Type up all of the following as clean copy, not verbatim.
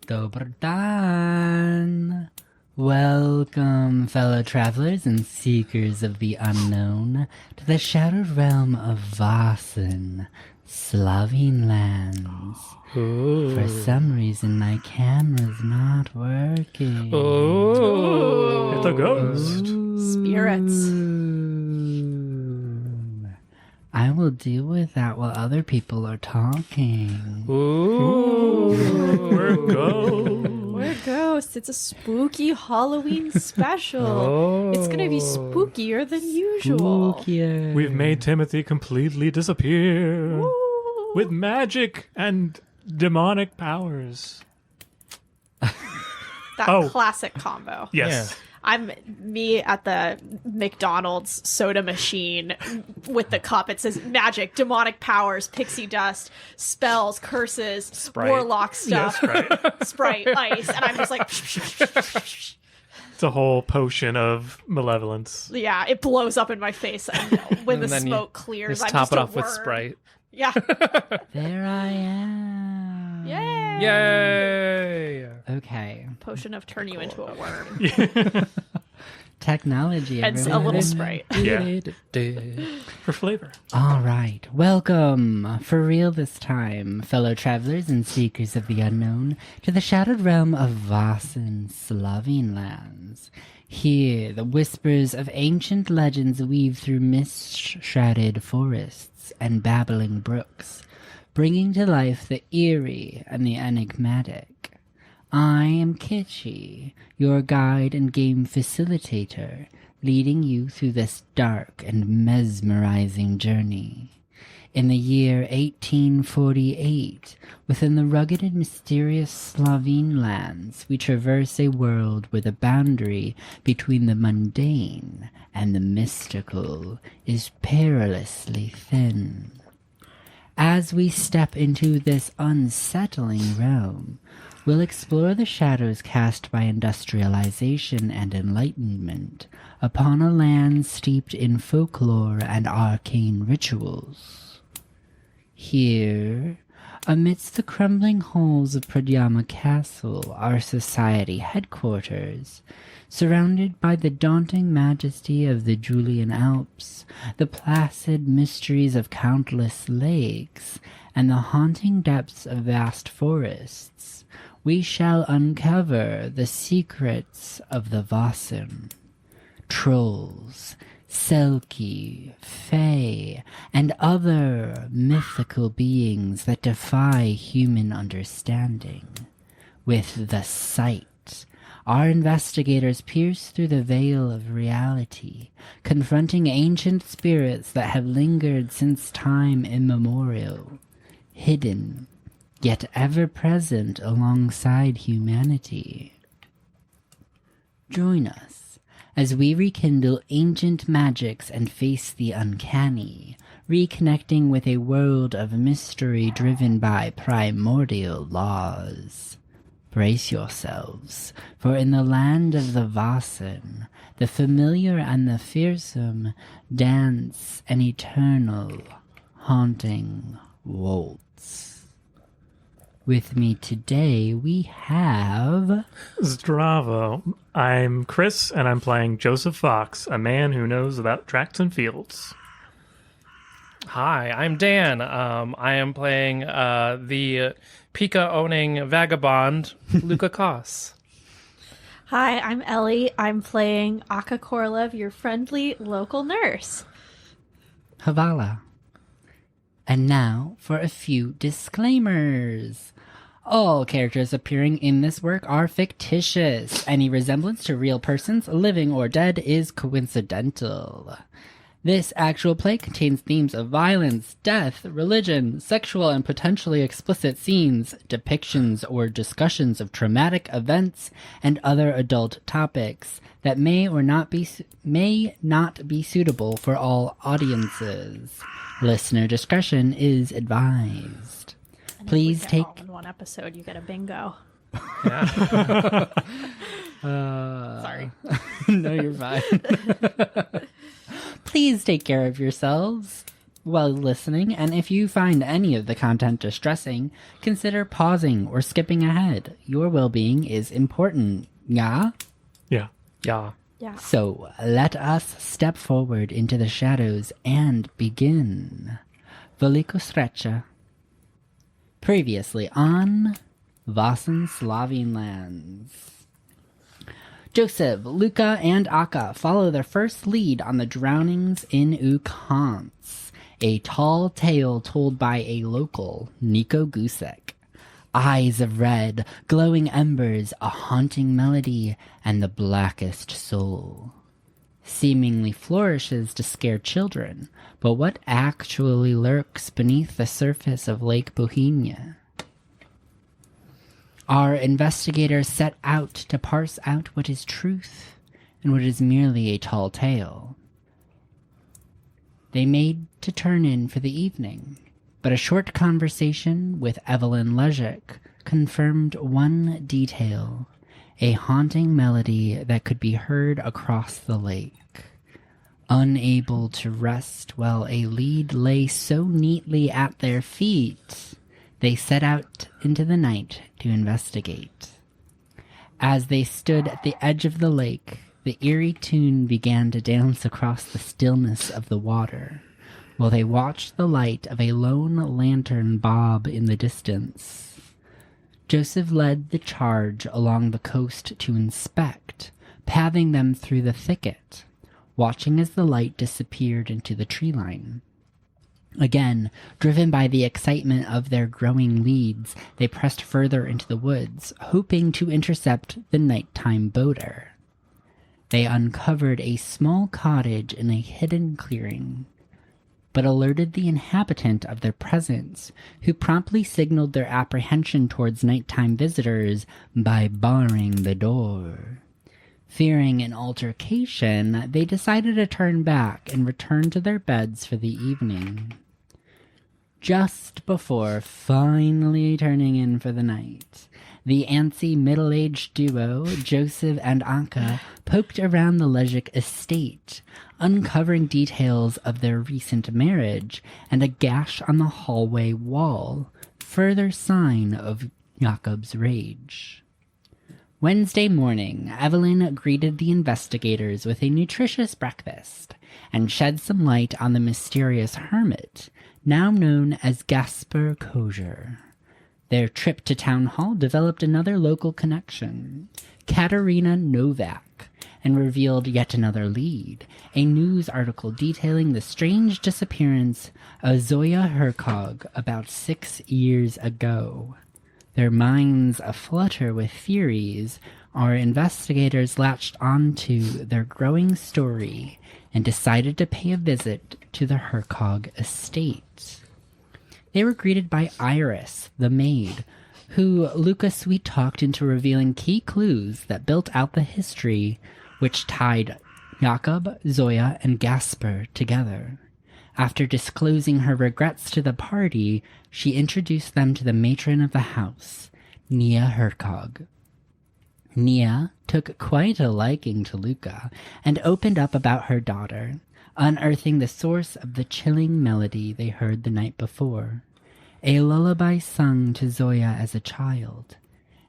Dobar dan. Welcome, fellow travelers and seekers of the unknown, to the shadowed realm of Vaesen, Slovene lands. Ooh. For some reason, my camera's not working. Oh, It's a ghost. Spirits. I will deal with that while other people are talking. Ooh. We're ghosts. We're ghosts. It's a spooky Halloween special. Oh. It's going to be spookier than usual. Spookier. We've made Timothy completely disappear Woo. with magic and demonic powers. That classic combo. Yes. I'm me at the McDonald's soda machine with the cup. It says magic, demonic powers, pixie dust, spells, curses, Sprite. warlock stuff, Right. Sprite, ice, and I'm just like, It's a whole potion of malevolence. yeah, it blows up in my face, and when the And then you smoke clears, Just I'm top just it a off with worm. Sprite. Yeah, There I am. yay! Yay! Okay. Potion of turn you into a worm. Technology. And a everyone. little Sprite. Yeah. For flavor. All right. Welcome, for real this time, fellow travelers and seekers of the unknown, to the shadowed realm of Vaesen, Slovene lands. Here, the whispers of ancient legends weave through mist-shrouded forests and babbling brooks, bringing to life the eerie and the enigmatic. I am Kitschy, your guide and game facilitator, leading you through this dark and mesmerizing journey. In the year 1848, within the rugged and mysterious Slovene lands, we traverse a world where the boundary between the mundane and the mystical is perilously thin. As we step into this unsettling realm, we'll explore the shadows cast by industrialization and enlightenment upon a land steeped in folklore and arcane rituals. Here, amidst the crumbling halls of Pradyama Castle, our society headquarters, surrounded by the daunting majesty of the Julian Alps, the placid mysteries of countless lakes, and the haunting depths of vast forests, we shall uncover the secrets of the Vaesen. Trolls, Selkie, Fae, and other mythical beings that defy human understanding. With the sight, our investigators pierce through the veil of reality, confronting ancient spirits that have lingered since time immemorial, hidden, yet ever present alongside humanity. Join us as we rekindle ancient magics and face the uncanny, reconnecting with a world of mystery driven by primordial laws. Brace yourselves, for in the land of the Vaesen, the familiar and the fearsome dance an eternal, haunting waltz. With me today, we have... Zdravo. I'm Chris, and I'm playing Joseph Fox, a man who knows about tracks and fields. Hi, I'm Dan. I am playing the Pika-owning vagabond, Luca Koss. Hi, I'm Ellie. I'm playing Aka Korlev, your friendly local nurse. Havala. And now for a few disclaimers. All characters appearing in this work are fictitious. Any resemblance to real persons, living or dead, is coincidental. This actual play contains themes of violence, death, religion, sexual and potentially explicit scenes, depictions or discussions of traumatic events, and other adult topics that may not be suitable for all audiences. Listener discretion is advised. Please take... all in one episode, you get a bingo. Sorry. No, you're fine. Please take care of yourselves. while listening, and if you find any of the content distressing, consider pausing or skipping ahead. Your well-being is important, yeah? Yeah. Yeah. Yeah. So let us step forward into the shadows and begin. Veliko sreća. Previously on Vaesen, Slovene lands. Joseph, Luca, and Akka follow their first lead on the drownings in Ukants, a tall tale told by a local, Nico Gusek. Eyes of red, glowing embers, a haunting melody, and the blackest soul. Seemingly flourishes to scare children, but what actually lurks beneath the surface of Lake Bohemia? Our investigators set out to parse out what is truth and what is merely a tall tale. They made to turn in for the evening, but a short conversation with Evelyn Lejic confirmed one detail, a haunting melody that could be heard across the lake. Unable to rest while a lead lay so neatly at their feet, they set out into the night to investigate. As they stood at the edge of the lake, the eerie tune began to dance across the stillness of the water, while they watched the light of a lone lantern bob in the distance. Joseph led the charge along the coast to inspect, pathing them through the thicket, watching as the light disappeared into the tree line. Again, driven by the excitement of their growing leads, they pressed further into the woods, hoping to intercept the nighttime boater. They uncovered a small cottage in a hidden clearing, but alerted the inhabitant of their presence, who promptly signaled their apprehension towards nighttime visitors by barring the door. Fearing an altercation, they decided to turn back and return to their beds for the evening. Just before finally turning in for the night, the antsy middle-aged duo, Joseph and Akka, poked around the Lejic estate, uncovering details of their recent marriage and a gash on the hallway wall, further sign of Jakob's rage. Wednesday morning, Evelyn greeted the investigators with a nutritious breakfast and shed some light on the mysterious hermit, now known as Gašper Košir. Their trip to town hall developed another local connection, Katerina Novak, and revealed yet another lead, a news article detailing the strange disappearance of Zoja Herkog about 6 years ago. Their minds aflutter with theories, our investigators latched onto their growing story and decided to pay a visit to the Herkog estate. They were greeted by Iris, the maid, who Luca sweet-talked into revealing key clues that built out the history which tied Jakob, Zoja, and Gašper together. After disclosing her regrets to the party, she introduced them to the matron of the house, Nia Herkog. Nia took quite a liking to Luca and opened up about her daughter, unearthing the source of the chilling melody they heard the night before, a lullaby sung to Zoja as a child,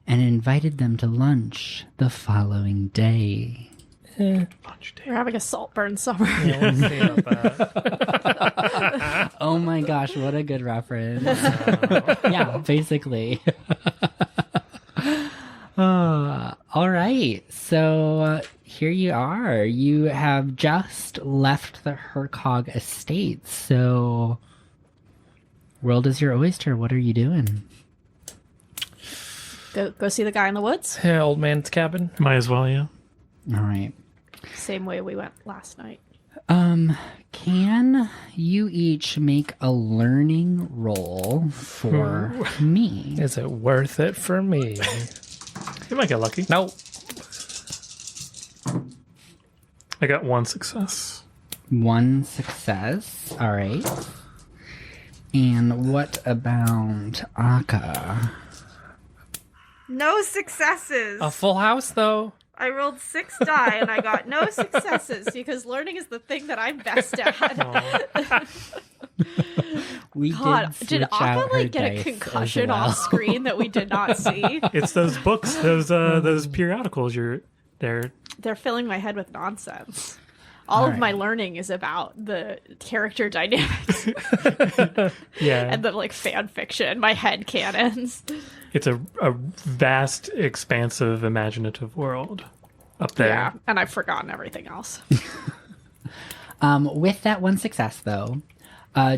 and invited them to lunch the following day. Lunch day. We're having a saltburn summer. Yeah, we'll see about that. Oh my gosh, what a good reference. Yeah, basically. All right, so here you are. You have just left the Herkog estate, so world is your oyster. What are you doing? Go see the guy in the woods. Yeah, old man's cabin. Might as well, yeah. All right. Same way we went last night. Can you each make a learning roll for me? Is it worth it for me? You might get lucky. No. I got 1 success. 1 success. All right. And what about Akka? No successes. A full house, though. I rolled 6 die and I got no successes. Because learning is the thing that I'm best at. We God, did did switch out Akka her like get a dice concussion as well. off screen that we did not see? It's those books, those periodicals. They're They're filling my head with nonsense. All of my learning is about the character dynamics yeah. and the like fan fiction, my head canons. It's a vast, expansive, imaginative world up there. Yeah, and I've forgotten everything else. With that one success, though,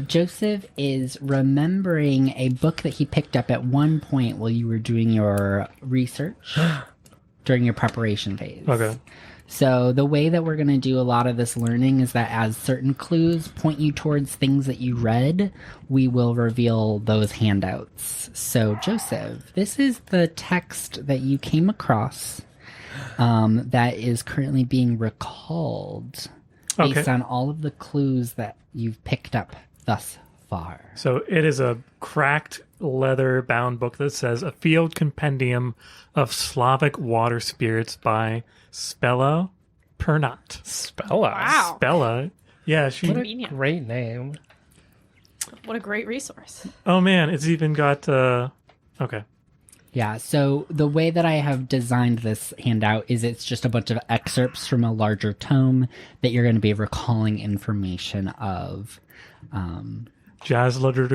Joseph is remembering a book that he picked up at one point while you were doing your research during your preparation phase. Okay. So the way that we're going to do a lot of this learning is that as certain clues point you towards things that you read, we will reveal those handouts. So Joseph, this is the text that you came across that is currently being recalled based on all of the clues that you've picked up thus far. So it is a cracked leather-bound book that says A Field Compendium of Slavic Water Spirits by Spella Pernot. Spella. Wow. Spella? Yeah, What she... a Convenient. great name. What a great resource. Oh, man, it's even got... Okay. Yeah, so the way that I have designed this handout is it's just a bunch of excerpts from a larger tome that you're going to be recalling information of. Jazz there's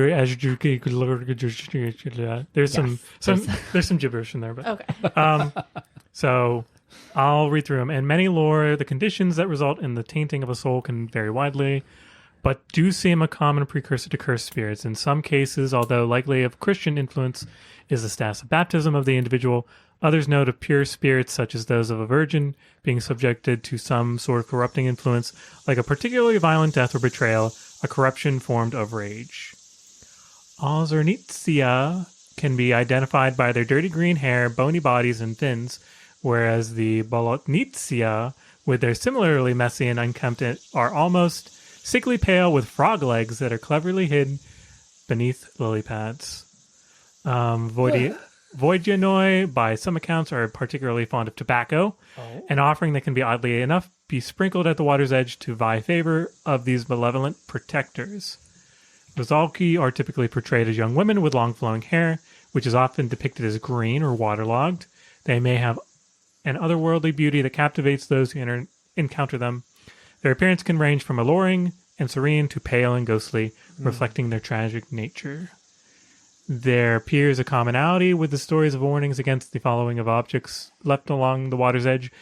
some gibberish in there, but Okay. so I'll read through them. In many lore, the conditions that result in the tainting of a soul can vary widely, but do seem a common precursor to cursed spirits. In some cases, although likely of Christian influence, is the status of baptism of the individual. Others note of pure spirits, such as those of a virgin, being subjected to some sort of corrupting influence, like a particularly violent death or betrayal, a corruption formed of rage. Ozornitsia can be identified by their dirty green hair, bony bodies, and fins, whereas the Bolotnitsia, with their similarly messy and unkempt, are almost sickly pale with frog legs that are cleverly hid beneath lily pads. Voidyanoi, by some accounts, are particularly fond of tobacco, an offering that can be oddly enough be sprinkled at the water's edge to vie favor of these malevolent protectors. Rizalki are typically portrayed as young women with long flowing hair, which is often depicted as green or waterlogged. They may have an otherworldly beauty that captivates those who encounter them. Their appearance can range from alluring and serene to pale and ghostly, reflecting their tragic nature. There appears a commonality with the stories of warnings against the following of objects left along the water's edge.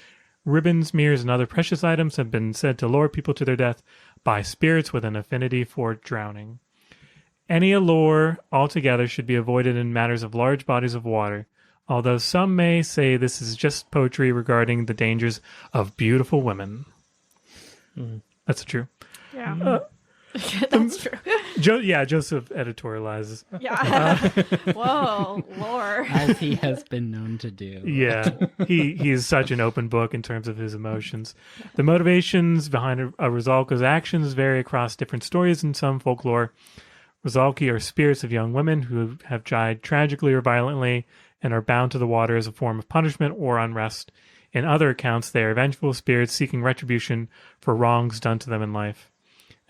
Ribbons, mirrors, and other precious items have been said to lure people to their death by spirits with an affinity for drowning. Any allure altogether should be avoided in matters of large bodies of water, although some may say this is just poetry regarding the dangers of beautiful women. That's true. Yeah. That's true. Joseph editorializes. Yeah. Whoa, lore. As he has been known to do. Yeah, he is such an open book in terms of his emotions. The motivations behind a Rizalka's actions vary across different stories in some folklore. Rizalki are spirits of young women who have died tragically or violently and are bound to the water as a form of punishment or unrest. In other accounts, they are vengeful spirits seeking retribution for wrongs done to them in life.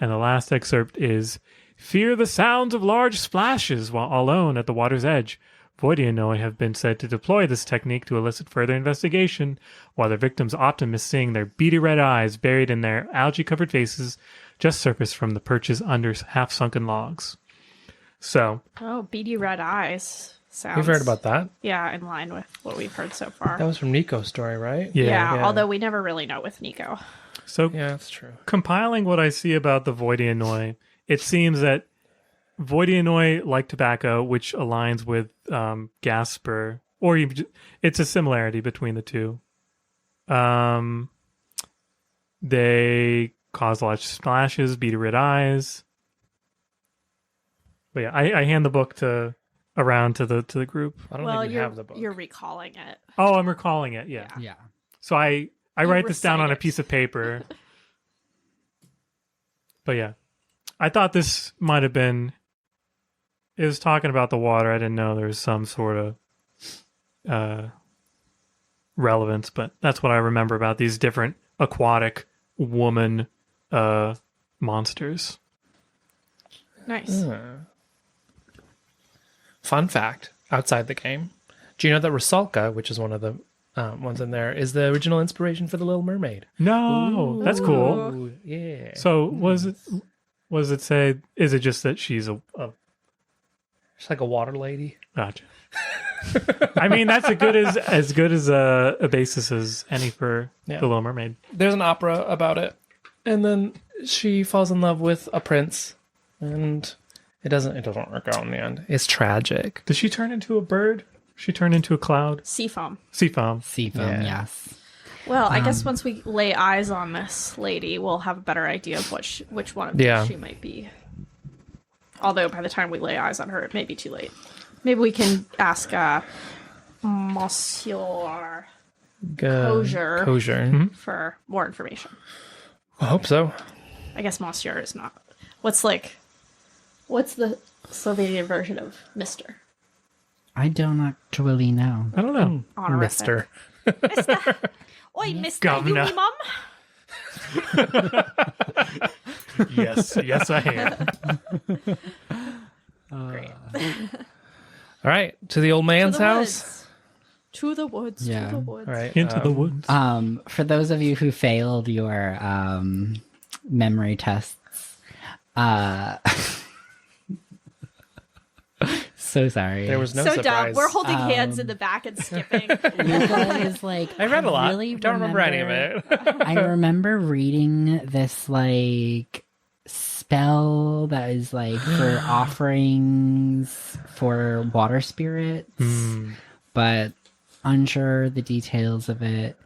And the last excerpt is, fear the sounds of large splashes while alone at the water's edge. Voidyanoi have been said to deploy this technique to elicit further investigation, while their victims often miss seeing their beady red eyes buried in their algae-covered faces just surfaced from the perches under half-sunken logs. So... Oh, beady red eyes. Sounds... We've heard about that. Yeah, in line with what we've heard so far. That was from Nico's story, right? Yeah, although we never really know with Nico. So Yeah, that's true. compiling what I see about the Voidyanoi, it seems that Voidyanoi like tobacco, which aligns with Gašper, or it's a similarity between the two. They cause large splashes, beady red eyes. But yeah, I hand the book around to the group. I don't Well, think we have the book. you're recalling it. Oh, I'm recalling it. Yeah. Yeah. So I write this down recite on a it. piece of paper. But yeah, I thought this might have been. It was talking about the water. I didn't know there was some sort of relevance, but that's what I remember about these different aquatic woman monsters. Nice. Fun fact, outside the game. Do you know that Rusalka, which is one of the ones in there, is the original inspiration for The Little Mermaid? No, that's cool. Ooh, yeah. So is it just that she's a She's like a water lady. gotcha. I mean, that's as good as a basis as any for Yeah. The Little Mermaid. There's an opera about it. And then she falls in love with a prince. And it doesn't work out in the end. It's tragic. Does she turn into a bird? She turned into a cloud? Seafoam. Seafoam. Seafoam, Yeah. yes. Well, I guess once we lay eyes on this lady, we'll have a better idea of which one of these Yeah. she might be. Although by the time we lay eyes on her, it may be too late. Maybe we can ask Monsieur Košir Košir. for more information. I hope so. I guess Monsieur is not. What's the Slovenian version of Mister? I don't actually know. I don't know. Honorific. Mister. Mister. Oi, Mister, Governor. you me mum? Yes, I am. Great. All right. To the old man's To the house. woods. To the woods. Yeah. To the woods. All right. Into the woods. For those of you who failed your memory tests, so sorry. There was no So surprise. dumb. We're holding hands in the back and skipping. Luca is like, I read a lot. really Don't remember any of it. I remember reading this like spell that is like for offerings for water spirits, but unsure the details of it.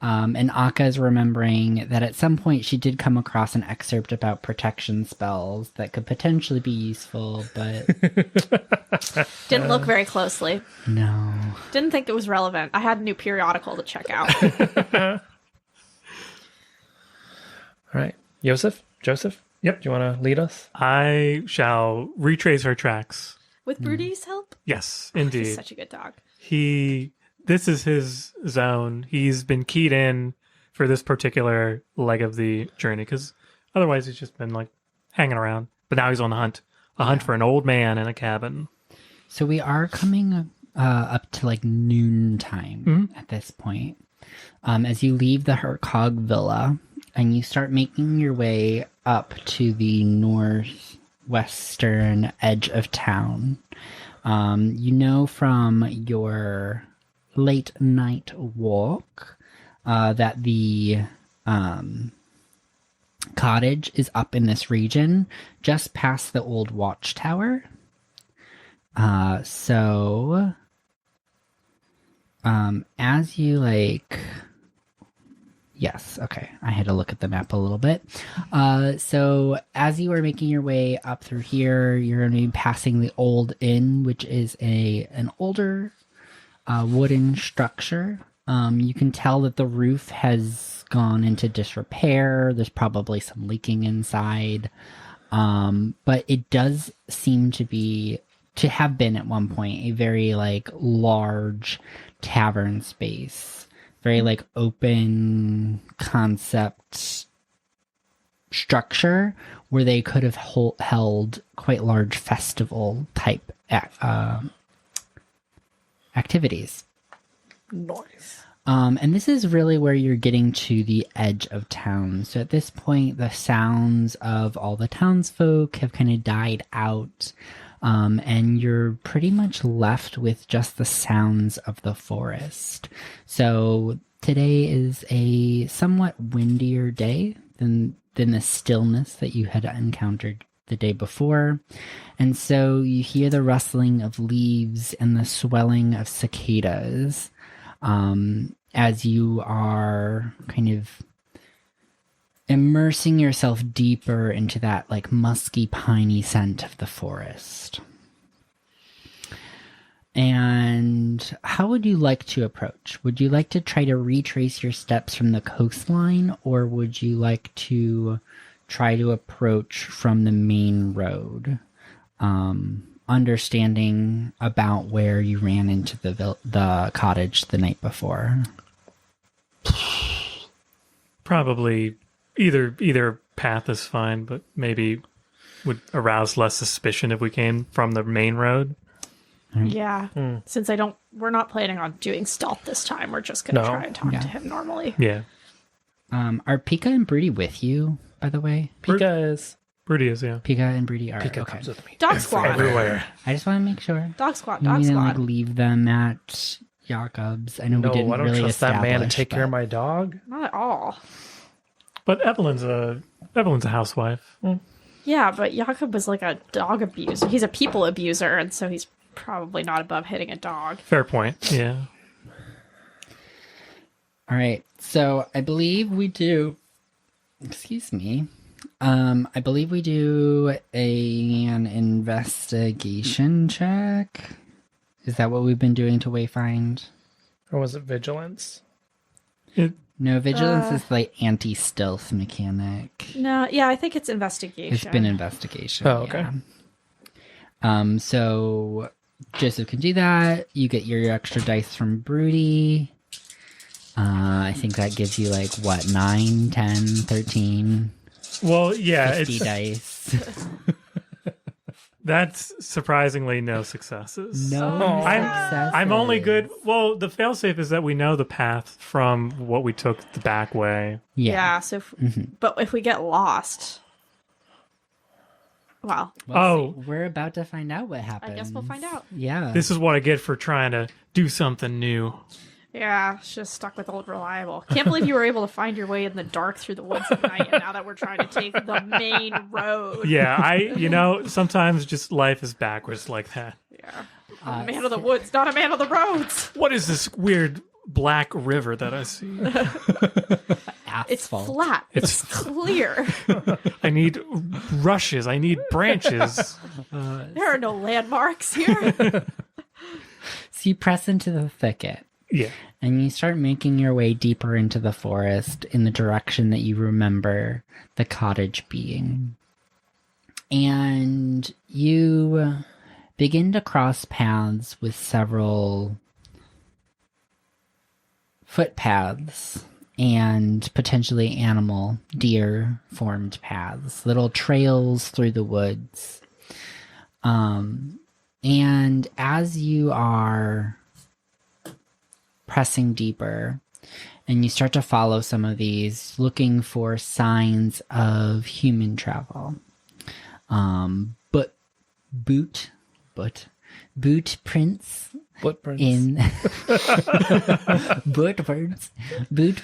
And Akka is remembering that at some point she did come across an excerpt about protection spells that could potentially be useful, but Didn't look very closely. no. Didn't think it was relevant. I had a new periodical to check out. All right. Joseph? Yep. Do you want to lead us? I shall retrace her tracks. With Brody's help? Yes, He's indeed. such a good dog. This is his zone. He's been keyed in for this particular leg of the journey because otherwise he's just been like hanging around. But now he's on the hunt. A hunt for an old man in a cabin. So we are coming up to like noontime at this point. As you leave the Hercog Villa and you start making your way up to the northwestern edge of town, you know from your late night walk that the cottage is up in this region just past the old watchtower. So as you like, yes, okay, I had to look at the map a little bit. So as you are making your way up through here, you're going to be passing the old inn, which is an older wooden structure. You can tell that the roof has gone into disrepair. There's probably some leaking inside. But it does seem to have been at one point a very like large tavern space, very like open concept structure where they could have held quite large festival type activities. Nice. And this is really where you're getting to the edge of town. So at this point, the sounds of all the townsfolk have kind of died out. And you're pretty much left with just the sounds of the forest. So today is a somewhat windier day than the stillness that you had encountered the day before. And so you hear the rustling of leaves and the swelling of cicadas as you are kind of immersing yourself deeper into that like musky, piney scent of the forest. And how would you like to approach? Would you like to try to retrace your steps from the coastline, or would you like to try to approach from the main road, understanding about where you ran into the cottage the night before? Probably either path is fine, but maybe would arouse less suspicion if we came from the main road. Yeah. Since we're not planning on doing stealth this time. We're just going to try and talk to him normally. Yeah. Are Pika and Broody with you, by the way? Pika is. Broody is, yeah. Pika and Broody are. Pika Okay. comes with me. Dog squad. Everywhere. I just want to make sure. Dog squad. You Dog didn't squad. leave them at Jakob's. I know No, we didn't I don't really trust that man to establish, take care of but- my dog. Not at all. But Evelyn's a housewife. Yeah, but Jakob was like a dog abuser. He's a people abuser, and so he's probably not above hitting a dog. Fair point. Yeah. All right. So I believe we do. Excuse me. I believe we do an investigation check. Is that what we've been doing to Wayfind? Or was it vigilance? No, vigilance is the anti-stealth mechanic. No, yeah, I think it's investigation. It's been investigation. Oh, okay. Yeah. So Joseph can do that. You get your extra dice from Broody. I think that gives you 9, 10, 13, Well, yeah, 50 it's dice. that's surprisingly no successes. No successes. I'm only good. Well, the failsafe is that we know the path from what we took the back way. Yeah, so but if we get lost, well, We're about to find out what happens. I guess we'll find out. Yeah. This is what I get for trying to do something new. Yeah, it's just stuck with old reliable. Can't believe you were able to find your way in the dark through the woods at night, and now that we're trying to take the main road. Yeah, sometimes just life is backwards like that. Yeah. I'm a man of the woods, not a man of the roads. What is this weird black river that I see? It's Asphalt. flat. It's clear. I need rushes. I need branches. There are no landmarks here. So you press into the thicket. Yeah. And you start making your way deeper into the forest in the direction that you remember the cottage being. And you begin to cross paths with several footpaths and potentially animal, deer-formed paths, little trails through the woods. And as you are pressing deeper and you start to follow some of these, looking for signs of human travel, boot prints Footprints. in boot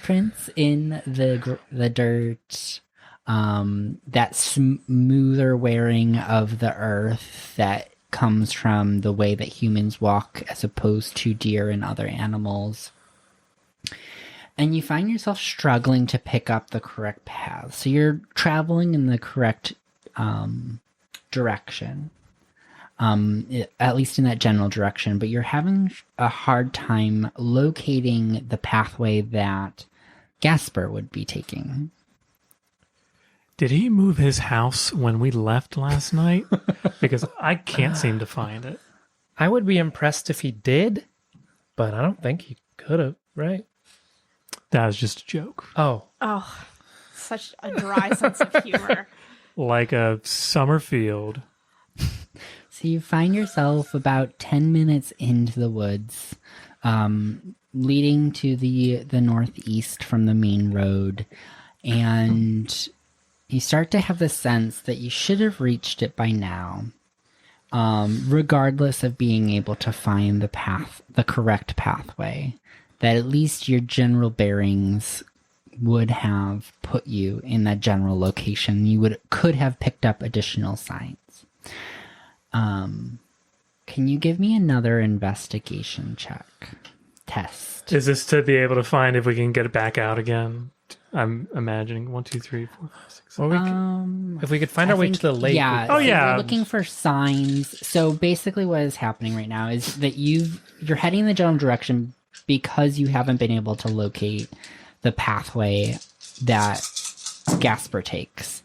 prints in the dirt, that smoother wearing of the earth that comes from the way that humans walk as opposed to deer and other animals. And you find yourself struggling to pick up the correct path. So you're traveling in the correct direction, at least in that general direction, but you're having a hard time locating the pathway that Gašper would be taking. Did he move his house when we left last night? Because I can't seem to find it. I would be impressed if he did, but I don't think he could have, right? That was just a joke. Oh. Oh, such a dry sense of humor. Like a summer field. So you find yourself about 10 minutes into the woods, leading to the northeast from the main road, and you start to have the sense that you should have reached it by now, regardless of being able to find the correct pathway, that at least your general bearings would have put you in that general location. You could have picked up additional signs. Can you give me another investigation test? Is this to be able to find if we can get it back out again? I'm imagining 1, 2, 3, 4, 5, 6, 7. If we could find our way to the lake. Yeah. Oh, so yeah. You're looking for signs. So basically, what is happening right now is that you're heading in the general direction because you haven't been able to locate the pathway that Gašper takes.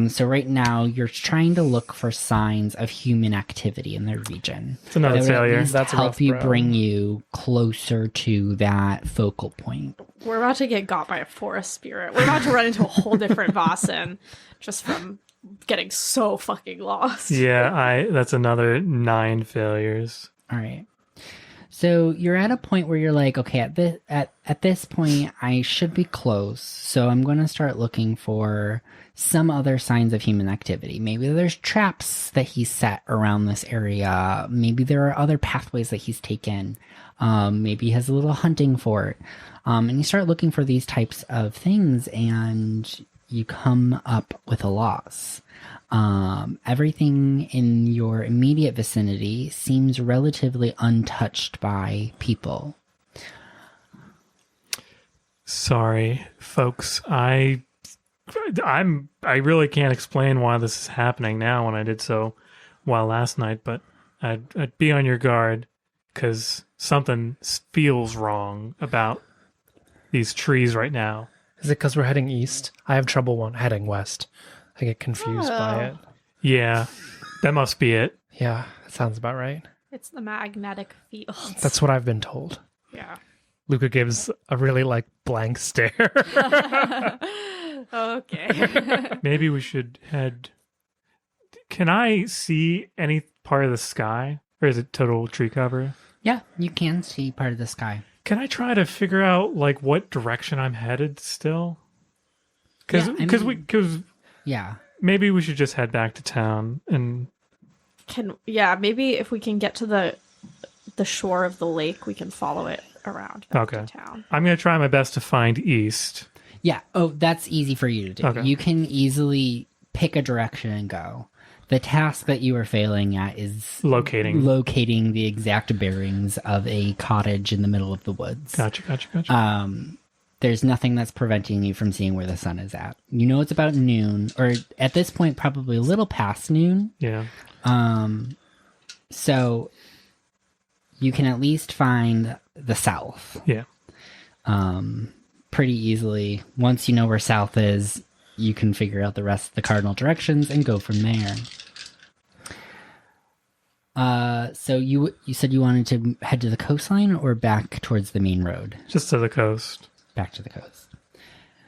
So right now, you're trying to look for signs of human activity in the region. It's another That would at failure. least That's a help rough you road. bring you closer to that focal point. We're about to get got by a forest spirit. We're about to run into a whole different Vaesen just from getting so fucking lost. Yeah, that's another 9 failures. All right. So you're at a point where you're like, okay, at this point, I should be close. So I'm going to start looking for some other signs of human activity. Maybe there's traps that he's set around this area. Maybe there are other pathways that he's taken. Maybe he has a little hunting fort. And you start looking for these types of things, and you come up with a loss. Everything in your immediate vicinity seems relatively untouched by people. Sorry, folks. I really can't explain why this is happening now when I did so well last night, but I'd be on your guard because something feels wrong about these trees right now. Is it because we're heading east? I have trouble heading west. I get confused by it. Yeah, that must be it. Yeah, that sounds about right. It's the magnetic fields. That's what I've been told. Yeah. Luca gives a really blank stare. Okay. Maybe we should head. Can I see any part of the sky, or is it total tree cover? Yeah, you can see part of the sky. Can I try to figure out what direction I'm headed still? Because Yeah. maybe we should just head back to town and maybe if we can get to the shore of the lake, we can follow it around back to town. I'm going to try my best to find east. Yeah. Oh, that's easy for you to do. Okay. You can easily pick a direction and go. The task that you are failing at is Locating the exact bearings of a cottage in the middle of the woods. Gotcha. There's nothing that's preventing you from seeing where the sun is at. You know it's about noon, or at this point probably a little past noon. Yeah. So you can at least find the south. Yeah. Pretty easily. Once you know where south is, you can figure out the rest of the cardinal directions and go from there. So you said you wanted to head to the coastline or back towards the main road? Just to the coast. Back to the coast.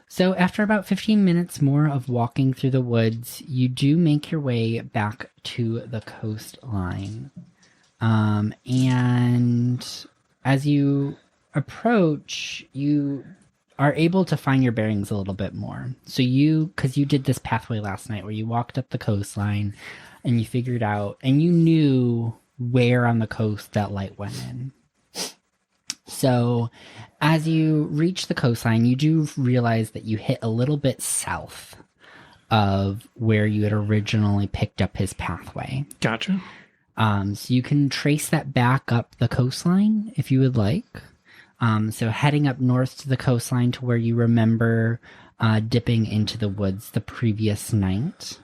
So after about 15 minutes more of walking through the woods, you do make your way back to the coastline. And as you approach, you are able to find your bearings a little bit more. So because you did this pathway last night where you walked up the coastline and you figured out, and you knew where on the coast that light went in. So as you reach the coastline, you do realize that you hit a little bit south of where you had originally picked up his pathway. Gotcha. So you can trace that back up the coastline if you would like. So heading up north to the coastline to where you remember dipping into the woods the previous night.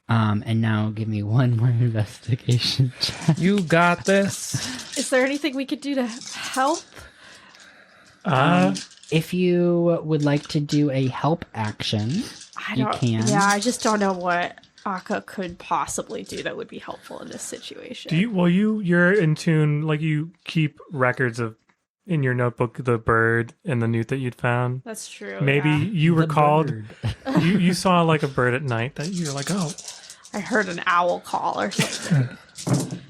And now give me one more investigation check. You got this. Is there anything we could do to help? If you would like to do a help action, you can. Yeah, I just don't know what Akka could possibly do that would be helpful in this situation. You're in tune, you keep records of in your notebook the bird and the newt that you'd found. That's true. Maybe yeah. you recalled you saw a bird at night that you're like, oh, I heard an owl call or something.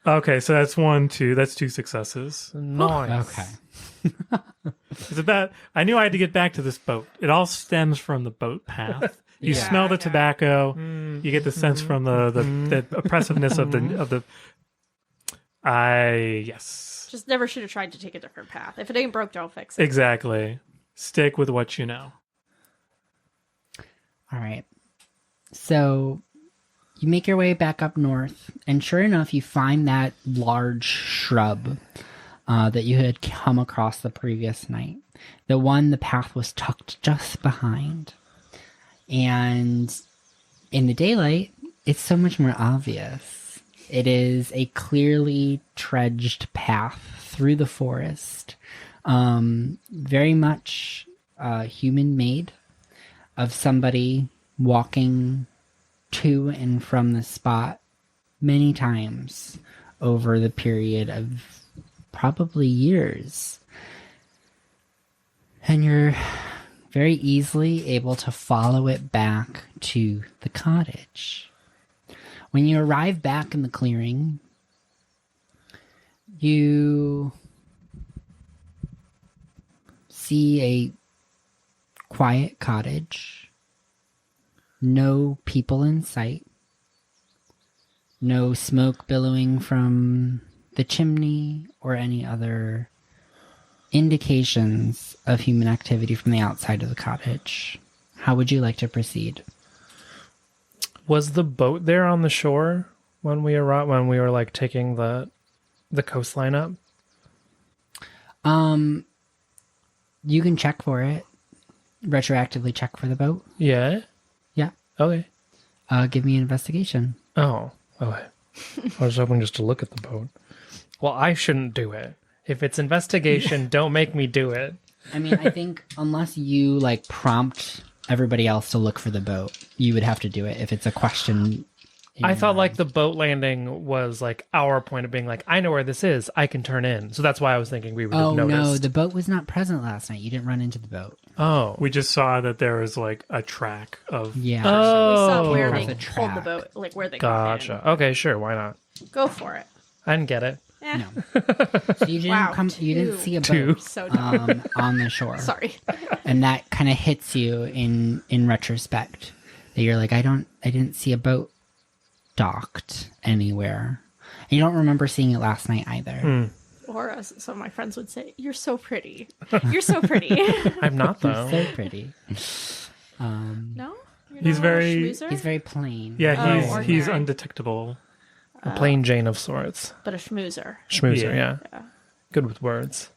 Okay, so that's 1, 2. That's 2 successes. Nice. Okay. It's about. I knew I had to get back to this boat. It all stems from the boat path. You smell the tobacco. You get the sense from the oppressiveness of the. Yes. Just never should have tried to take a different path. If it ain't broke, don't fix it. Exactly. Stick with what you know. All right. So you make your way back up north, and sure enough, you find that large shrub that you had come across the previous night. The one the path was tucked just behind. And in the daylight, it's so much more obvious. It is a clearly trudged path through the forest. Very much human-made, of somebody walking to and from the spot many times over the period of probably years. And you're very easily able to follow it back to the cottage. When you arrive back in the clearing, you see a quiet cottage, no people in sight, no smoke billowing from the chimney or any other indications of human activity from the outside of the cottage. How would you like to proceed? Was the boat there on the shore when we arrived? When we were like taking the coastline up? You can check for it. Retroactively check for the boat. Yeah. Yeah. Okay. Give me an investigation. Oh. Okay. I was hoping just to look at the boat. Well, I shouldn't do it. If it's investigation, don't make me do it. I mean, I think unless you like prompt everybody else to look for the boat, you would have to do it if it's a question. I thought like the boat landing was like our point of being like, I know where this is. I can turn in. So that's why I was thinking we would have Oh noticed. no, the boat was not present last night. You didn't run into the boat. Oh. We just saw that there was like a track of. Yeah. We saw Oh. where Across they the pulled the track. boat, like where they got in. Gotcha. Okay, sure. Why not? Go for it. I didn't get it. Eh. No. So you didn't Wow, You didn't two. see a Two. boat So dumb. on the shore. Sorry. And that kind of hits you in retrospect. That you're like, I didn't see a boat docked anywhere. And you don't remember seeing it last night either. Or as some of my friends would say, you're so pretty. You're so pretty. I'm not though. So pretty. No? You're He's not a very- schmoozer? He's very plain. Yeah, he's ordinary. undetectable. A plain Jane of sorts. But a schmoozer. Schmoozer, Yeah. yeah. Good with words.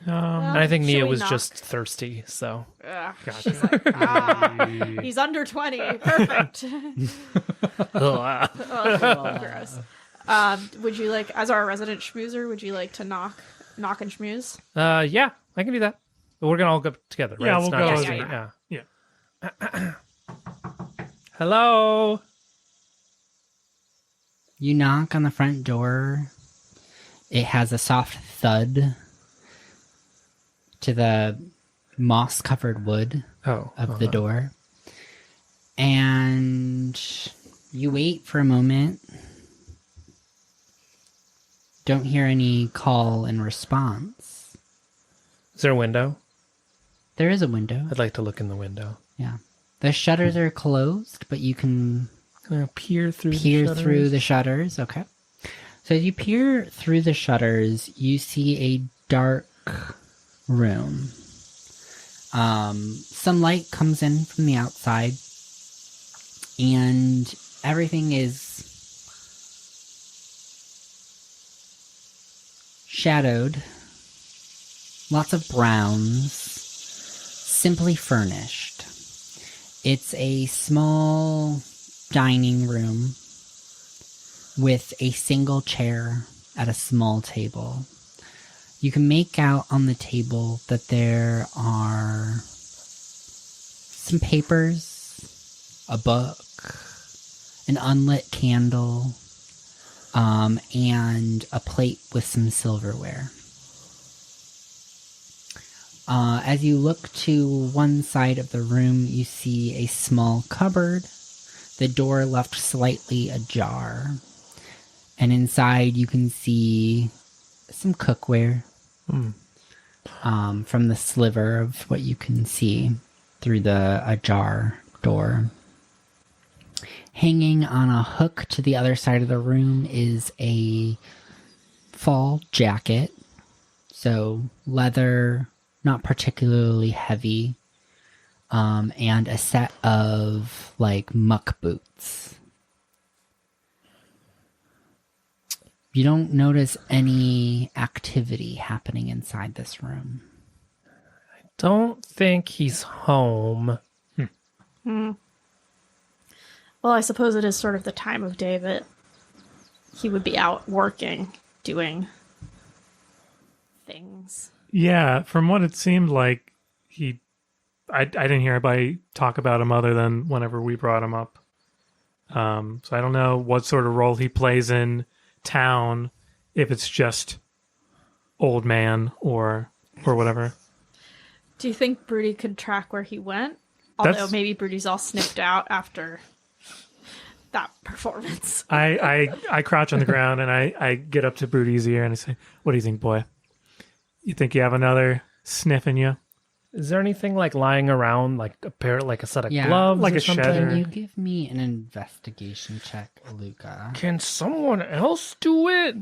Um, And I think Should Nia we was knock? just thirsty, so. Ugh, Gotcha. she's like, he's under 20. Perfect. Gross. Would you like, as our resident schmoozer, would you like to knock and schmooze? Yeah, I can do that. But we're gonna all go together, right? Yeah, It's we'll not go just as me. a- Yeah. yeah. Hello. You knock on the front door. It has a soft thud to the moss-covered wood Oh. of the door. And you wait for a moment. Don't hear any call and response. Is there a window? There is a window. I'd like to look in the window. Yeah. The shutters are closed, but you can Gonna peer through through the shutters. Okay. So as you peer through the shutters, you see a dark room. Some light comes in from the outside, and everything is shadowed. Lots of browns, simply furnished. It's a small dining room with a single chair at a small table. You can make out on the table that there are some papers, a book, an unlit candle, and a plate with some silverware. As you look to one side of the room, you see a small cupboard, the door left slightly ajar. And inside you can see some cookware from the sliver of what you can see through the ajar door. Hanging on a hook to the other side of the room is a fall jacket. So leather, not particularly heavy, and a set of like muck boots. You don't notice any activity happening inside this room. Don't think he's home. Well, I suppose it is sort of the time of day that he would be out working, doing things. Yeah, from what it seemed like, I didn't hear anybody talk about him other than whenever we brought him up. So I don't know what sort of role he plays in town, if it's just old man or whatever. Do you think Broody could track where he went? Although maybe Broody's all sniffed out after that performance. I crouch on the ground and I get up to Broody's ear and I say, "What do you think, boy? You think you have another sniff in you?" Is there anything like lying around, like a set of Yeah, gloves, like or a something? shedder. Can you give me an investigation check, Luca? Can someone else do it?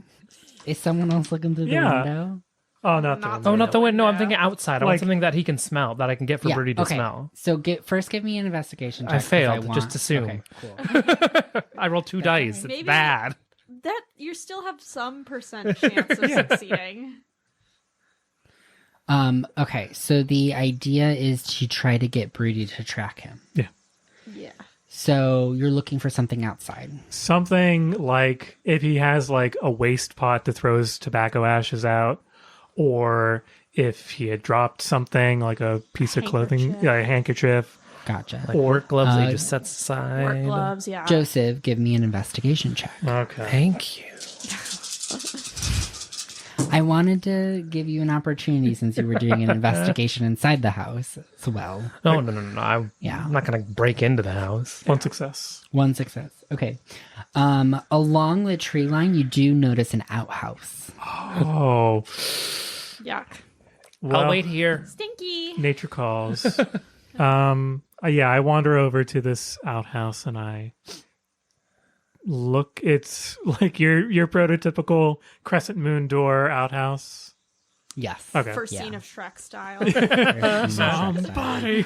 Is someone else looking through the Yeah. window? Oh, not the Not window. Oh, not the window. No, I'm window. thinking outside. I Like- want something that he can smell, that I can get for Broody to okay. smell. So first give me an investigation check. I 'cause failed, want- just assume. Okay, cool. I rolled 2 dice. It's Maybe- bad. That you still have some percent chance of succeeding. Okay, so the idea is to try to get Broody to track him. Yeah. Yeah. So you're looking for something outside. Something like if he has like a waste pot to throw his tobacco ashes out, or if he had dropped something like a piece of clothing, Handkerchief. a handkerchief. Gotcha. Like work gloves that he uh, just sets aside. Work gloves, yeah. Joseph, give me an investigation check. Okay. Thank you. I wanted to give you an opportunity since you were doing an investigation inside the house as well. No. I'm not going to break into the house. One success. One success. Okay. Along the tree line, you do notice an outhouse. Oh. Yuck. Well, I'll wait here. Stinky. nature calls. Yeah, I wander over to this outhouse and I look. It's like your prototypical crescent moon door outhouse. Yes. Okay. First Yeah. scene of Shrek style. Somebody.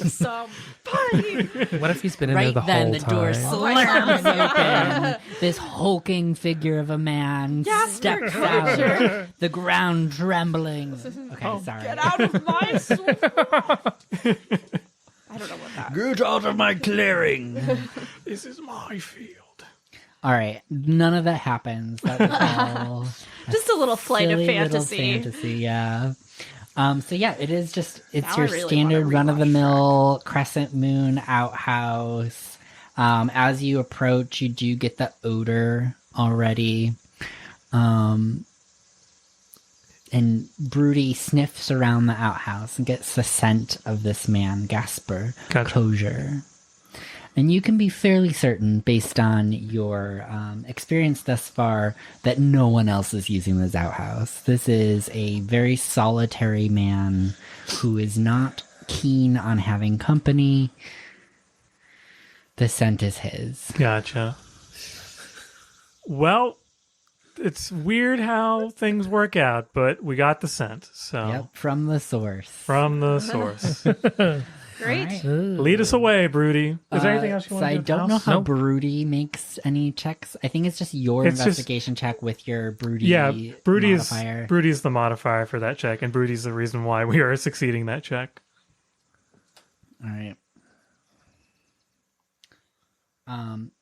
Somebody. What if he's been in there Right the then, whole the time? door my slams open. This hulking figure of a man Gašper steps Košir. out, the ground trembling. Okay, sorry. Get out of my swamp. I don't know what that. Get out of my clearing. This is my field. All right, none of that happens. That was all Just a little flight of silly little fantasy. fantasy, yeah. So yeah, it's Now your I really standard wanna run of the mill crescent moon outhouse. As you approach, you do get the odor already. And Broody sniffs around the outhouse and gets the scent of this man, Gašper Gotcha. Košir. And you can be fairly certain, based on your experience thus far, that no one else is using this outhouse. This is a very solitary man who is not keen on having company. The scent is his. Gotcha. Well, it's weird how things work out, but we got the scent. So Yep, from the source. from the source. Great. Lead us away, Broody. Is there anything else you So want to I do? at the don't know house? how Nope. Broody makes any checks. I think it's just your It's just- investigation check with your Broody Yeah, modifier. Broody's the modifier for that check, and Broody's the reason why we are succeeding that check. All right.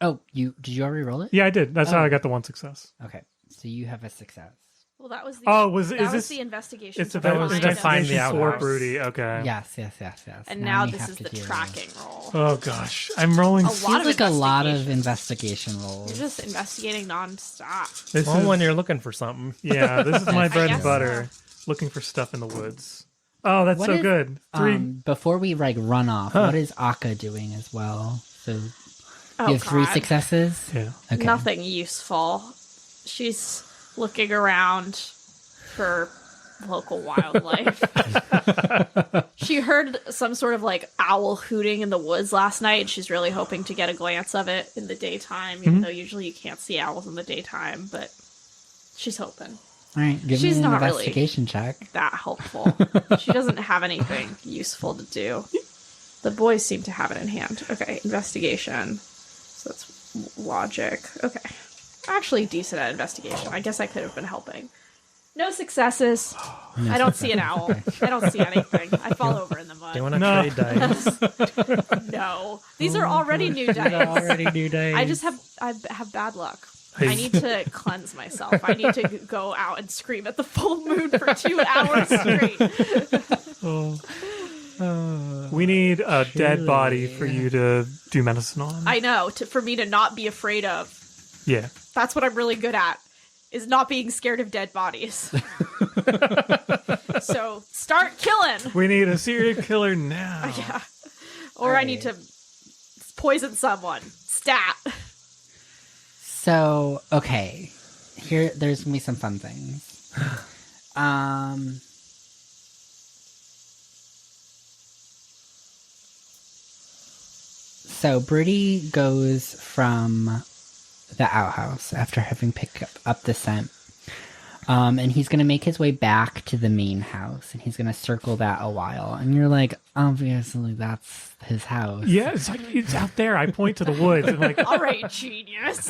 Oh, did you already roll it? Yeah, I did. That's how Oh. I got the one success. Okay, so you have a success. Well, that was the. Oh, that is was this? the investigation. It's to about was find to it. find the investigation for outhouse. Broody. Okay. Yes. And now we this have is to the do- tracking roll. Oh gosh, I'm rolling. A lot Seems of like a lot of investigations. investigation rolls. You're just investigating nonstop. This Well, is, when you're looking for something. yeah, this is my I bread guess and butter. Looking for stuff in the woods. Oh, that's What so is- good. 3. Before we run off, what is Akka doing as well? So you have 3 successes. Yeah. Okay. Nothing useful. She's looking around for local wildlife. She heard some sort of like owl hooting in the woods last night, and she's really hoping to get a glance of it in the daytime, even though usually you can't see owls in the daytime, but she's hoping. All right, give She's me an not really- investigation check. That helpful. She doesn't have anything useful to do. The boys seem to have it in hand. Okay, investigation. So that's logic. Okay. Actually decent at investigation. I guess I could have been helping. No successes. I don't see an owl. I don't see anything. I fall over in the Do mud. you want to No. trade dice? No. These are already new dice. Already new dice. I have bad luck. I need to cleanse myself. I need to go out and scream at the full moon for 2 hours straight. We need a dead body for you to do medicine on. I know, for me to not be afraid of. Yeah. That's what I'm really good at. is not being scared of dead bodies. So start killing. We need a serial killer now. Yeah. Or I need to poison someone. Stat. So, okay. There's gonna be some fun things. So Broody goes from the outhouse after having picked up the scent. And he's going to make his way back to the main house, and he's going to circle that a while. And you're like, obviously, that's his house. Yeah, it's like it's out there. I point to the woods. And like, All right, genius.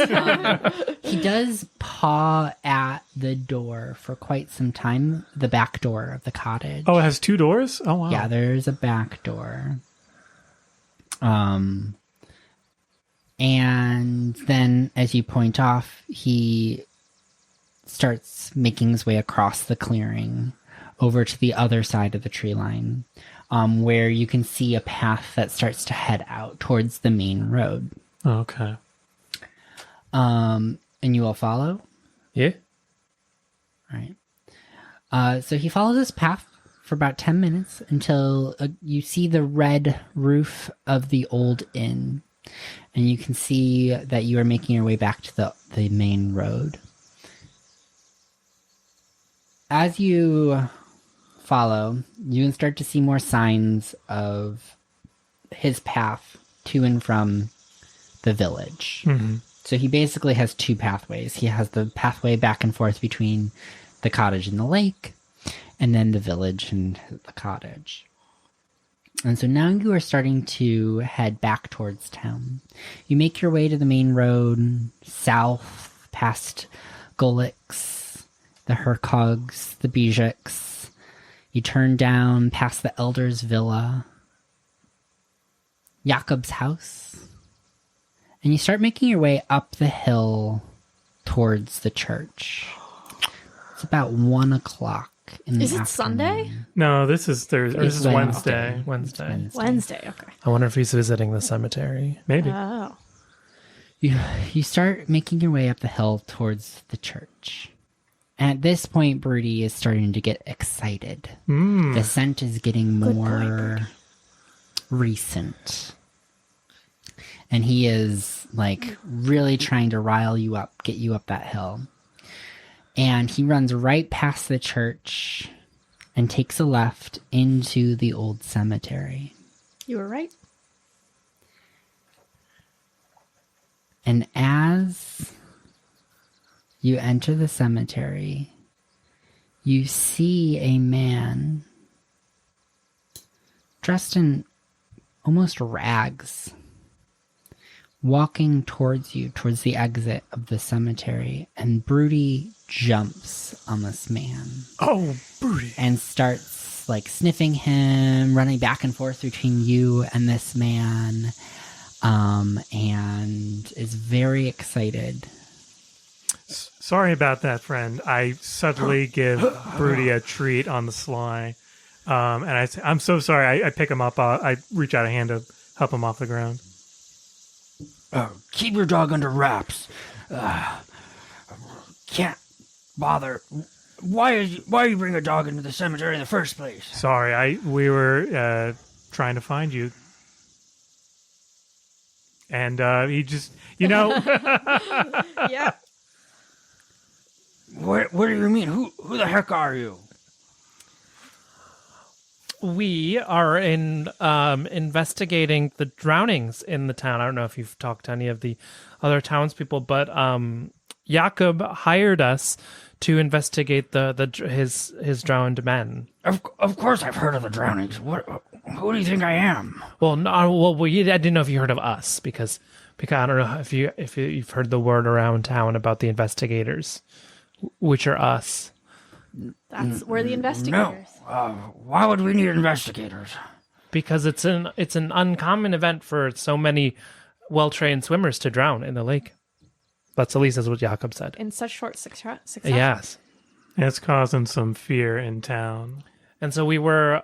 He does paw at the door for quite some time, the back door of the cottage. oh, it has 2 doors? Oh, wow. Yeah, there's a back door. And then, as you point off, he starts making his way across the clearing over to the other side of the tree line, where you can see a path that starts to head out towards the main road. Okay. And you will follow? Yeah. All right. So he follows this path for about 10 minutes until you see the red roof of the old inn. And you can see that you are making your way back to the main road. As you follow, you can start to see more signs of his path to and from the village. Mm-hmm. So he basically has 2 pathways. He has the pathway back and forth between the cottage and the lake, and then the village and the cottage. And so now you are starting to head back towards town. You make your way to the main road, south, past Golicks, the Hercogs, the Bijiks. You turn down past the Elder's Villa, Jakob's house, and you start making your way up the hill towards the church. It's about 1 o'clock in the Is it afternoon. Sunday? No, this is Thursday. This It's is Wednesday. Wednesday. Wednesday, okay. I wonder if he's visiting the cemetery. Maybe. Oh. You start making your way up the hill towards the church. And at this point, Broody is starting to get excited. The scent is getting Good more recent. And he is, like, really trying to rile you up, get you up that hill. And he runs right past the church and takes a left into the old cemetery. You were right. And as you enter the cemetery, you see a man dressed in almost rags, walking towards you, towards the exit of the cemetery, and Broody jumps on this man Oh, Broody. and starts like sniffing him, running back and forth between you and this man, and is very excited. Sorry about that, friend. I suddenly give Broody a treat on the sly. And I say, I'm so sorry. I pick him up. I reach out a hand to help him off the ground. Keep your dog under wraps. Can't bother. Why you bring a dog into the cemetery in the first place? Sorry, we were trying to find you. And he just, Yeah. What do you mean? Who the heck are you? We are investigating the drownings in the town. I don't know if you've talked to any of the other townspeople, but Jakob hired us to investigate his drowned men. Of course I've heard of the drownings. Who do you think I am? Well, no, I didn't know if you heard of us because I don't know if you've heard the word around town about the investigators, which are us. We're the investigators. No. Why would we need investigators? Because it's an uncommon event for so many well-trained swimmers to drown in the lake. That's at least what Jakob said. In such short succession. Yes. it's causing some fear in town. And so we were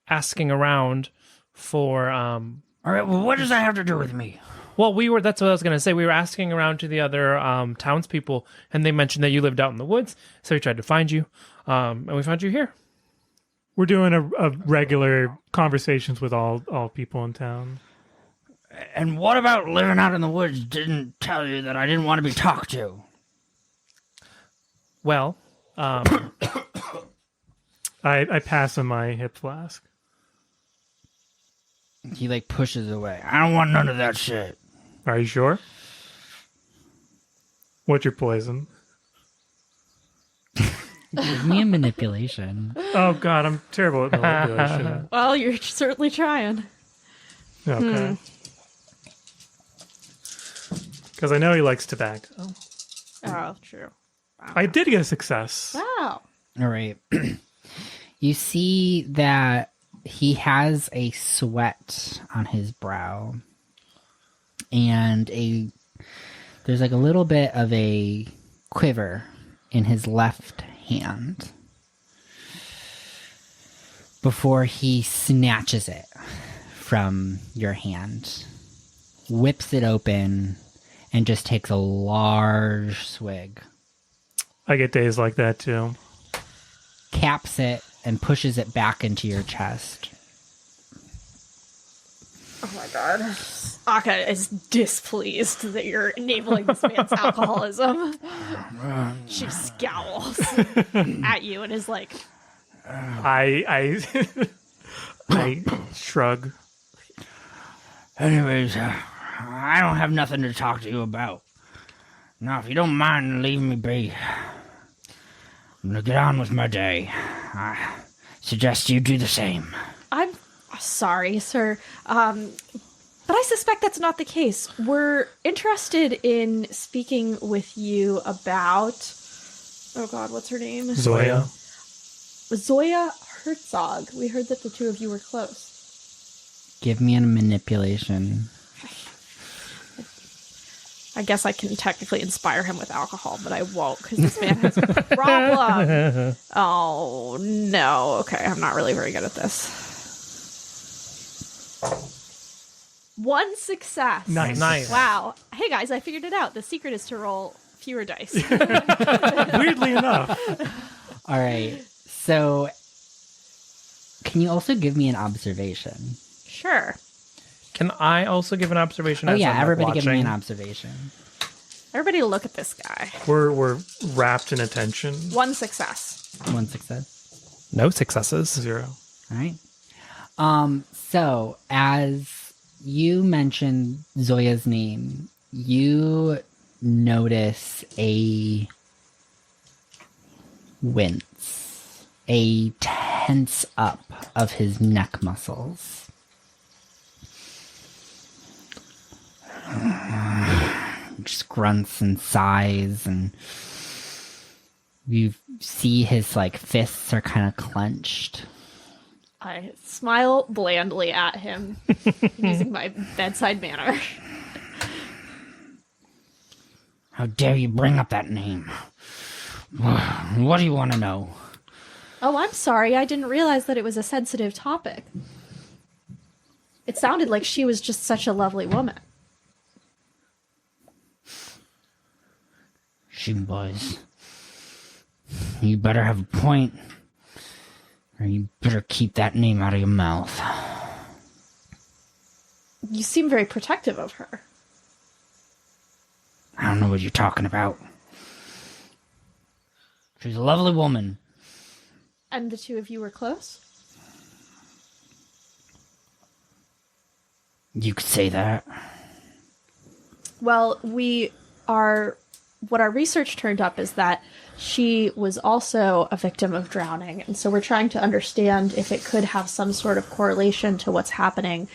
asking around for All right, well, what does that have to do with me? Well, that's what I was going to say. We were asking around to the other townspeople, and they mentioned that you lived out in the woods. So we tried to find you, and we found you here. We're doing a regular conversations with all people in town. And what about living out in the woods didn't tell you that I didn't want to be talked to? Well, I pass him my hip flask. He like pushes away. I don't want none of that shit. Are you sure? What's your poison? Give me a manipulation. Oh, God, I'm terrible at manipulation. Well, you're certainly trying. Okay. Because I know he likes tobacco. Oh, true. I did get a success. Wow. All right. You see that he has a sweat on his brow, and there's like a little bit of a quiver in his left hand before he snatches it from your hand, whips it open, and just takes a large swig, I get days like that, too. caps it, and pushes it back into your chest. Oh my god. Akka is displeased that you're enabling this man's alcoholism. She scowls at you and is like, I shrug. Anyways, I don't have nothing to talk to you about. Now, if you don't mind leaving me be, I'm gonna get on with my day. I suggest you do the same. I'm sorry, sir. But I suspect that's not the case. We're interested in speaking with you about... Oh god, what's her name? Zoya. Zoya Herzog. We heard that the two of you were close. Give me a manipulation. I guess I can technically inspire him with alcohol, but I won't because this man has a problem. Oh, no. Okay, I'm not really very good at this. 1 success. Nice. Wow. Hey, guys, I figured it out. The secret is to roll fewer dice. Weirdly enough. All right. So, can you also give me an observation? Sure. can I also give an observation? Oh as yeah, I'm, everybody give me watching? an observation. Everybody look at this guy. We're wrapped in attention. 1 success. 1 success. No successes. 0. All right. So as you mentioned Zoya's name, you notice a wince, a tense up of his neck muscles. Just grunts and sighs, and you see his like fists are kind of clenched. I smile blandly at him using my bedside manner. How dare you bring up that name? What do you want to know? Oh, I'm sorry. I didn't realize that it was a sensitive topic. It sounded like she was just such a lovely woman. She was. You better have a point, or you better keep that name out of your mouth. You seem very protective of her. I don't know what you're talking about. She's a lovely woman. And the two of you were close? You could say that. Well, what our research turned up is that she was also a victim of drowning. And so we're trying to understand if it could have some sort of correlation to what's happening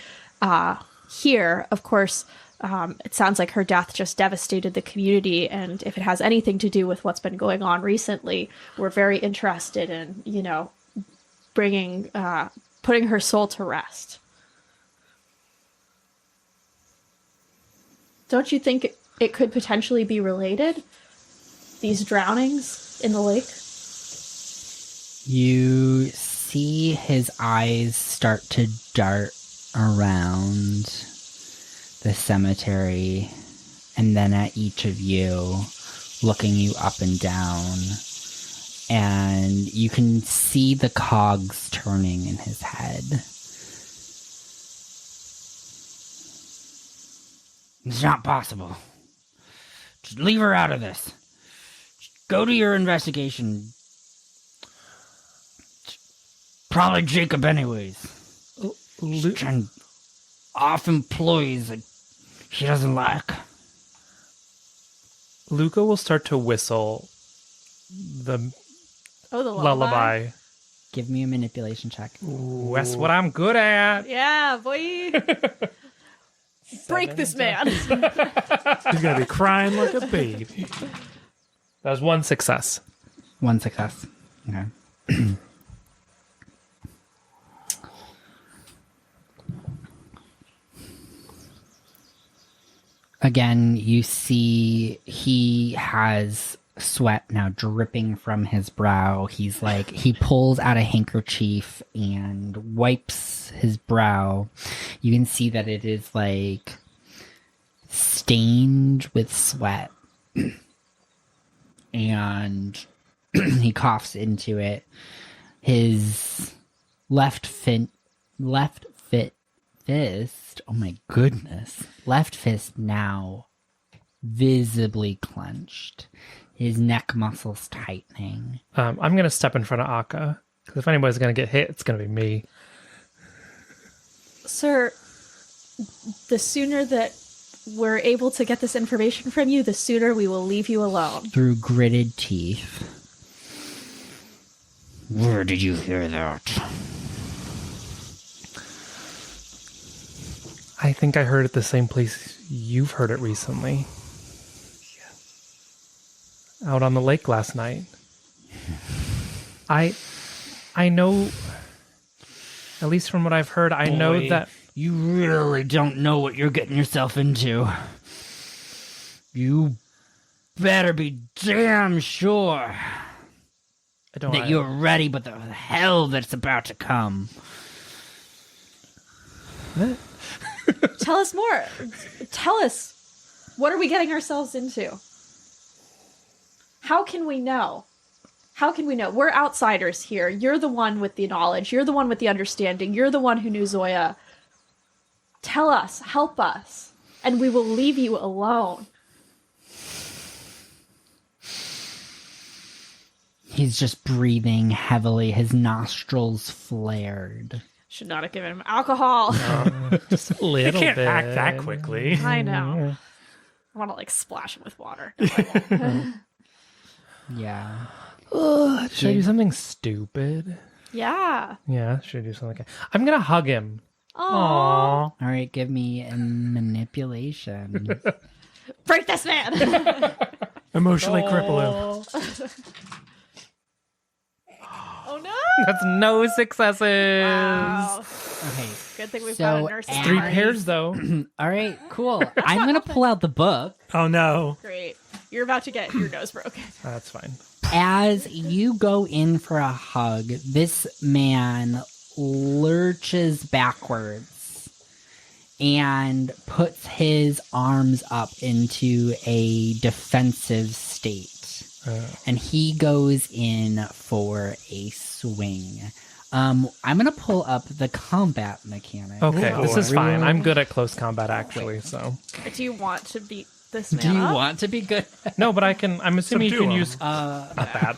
here. Of course, it sounds like her death just devastated the community. And if it has anything to do with what's been going on recently, we're very interested in, putting her soul to rest. Don't you think it could potentially be related? These drownings in the lake? You see his eyes start to dart around the cemetery, and then at each of you, looking you up and down. And you can see the cogs turning in his head. It's not possible. Just leave her out of this. Just go to your investigation. Probably Jacob anyways. And off employees that he doesn't like. Luca will start to whistle the Oh, the lullaby. Give me a manipulation check. Ooh, that's what I'm good at. Yeah, boy. Break this man. He's gonna be crying like a baby. That was one success. One success. Okay. Again, you see he has sweat now dripping from his brow. He's like, he pulls out a handkerchief and wipes his brow. You can see that it is like stained with sweat. And he coughs into it. His left fist, oh my goodness, left fist now visibly clenched. His neck muscles tightening. I'm going to step in front of Akka. Because if anybody's going to get hit, it's going to be me. Sir, the sooner that we're able to get this information from you, the sooner we will leave you alone. Through gritted teeth. Where did you hear that? I think I heard it the same place you've heard it recently. Out on the lake last night. I know, at least from what I've heard, I know Boy, that... You really don't know what you're getting yourself into. You better be damn sure I don't that you're ready, but the hell that's about to come. Tell us more. Tell us. What are we getting ourselves into? How can we know? How can we know? We're outsiders here. You're the one with the knowledge. You're the one with the understanding. You're the one who knew Zoya. Tell us. Help us. And we will leave you alone. He's just breathing heavily. His nostrils flared. Should not have given him alcohol. just a You little can't bit. act that quickly. I know. I want to like splash him with water. Yeah. Should I do something stupid? Yeah. Yeah, should I do something like that? I'm going to hug him. Aww. All right, give me a manipulation. Break this man. Emotionally cripple him. Oh no. That's no successes. Wow. Okay. Good thing we've So, got a nurse. as- 3 pairs, though. All right, cool. I'm going to pull out the book. Oh no. Great. You're about to get your nose broken. That's fine. As you go in for a hug, this man lurches backwards and puts his arms up into a defensive state. And he goes in for a swing. I'm going to pull up the combat mechanic. Okay, Ooh, this is boy. fine. I'm good at close combat, actually, so... Do you want to beat this man Do you up? want to be good? No, but I'm assuming you Subdue can him. use... Not bad.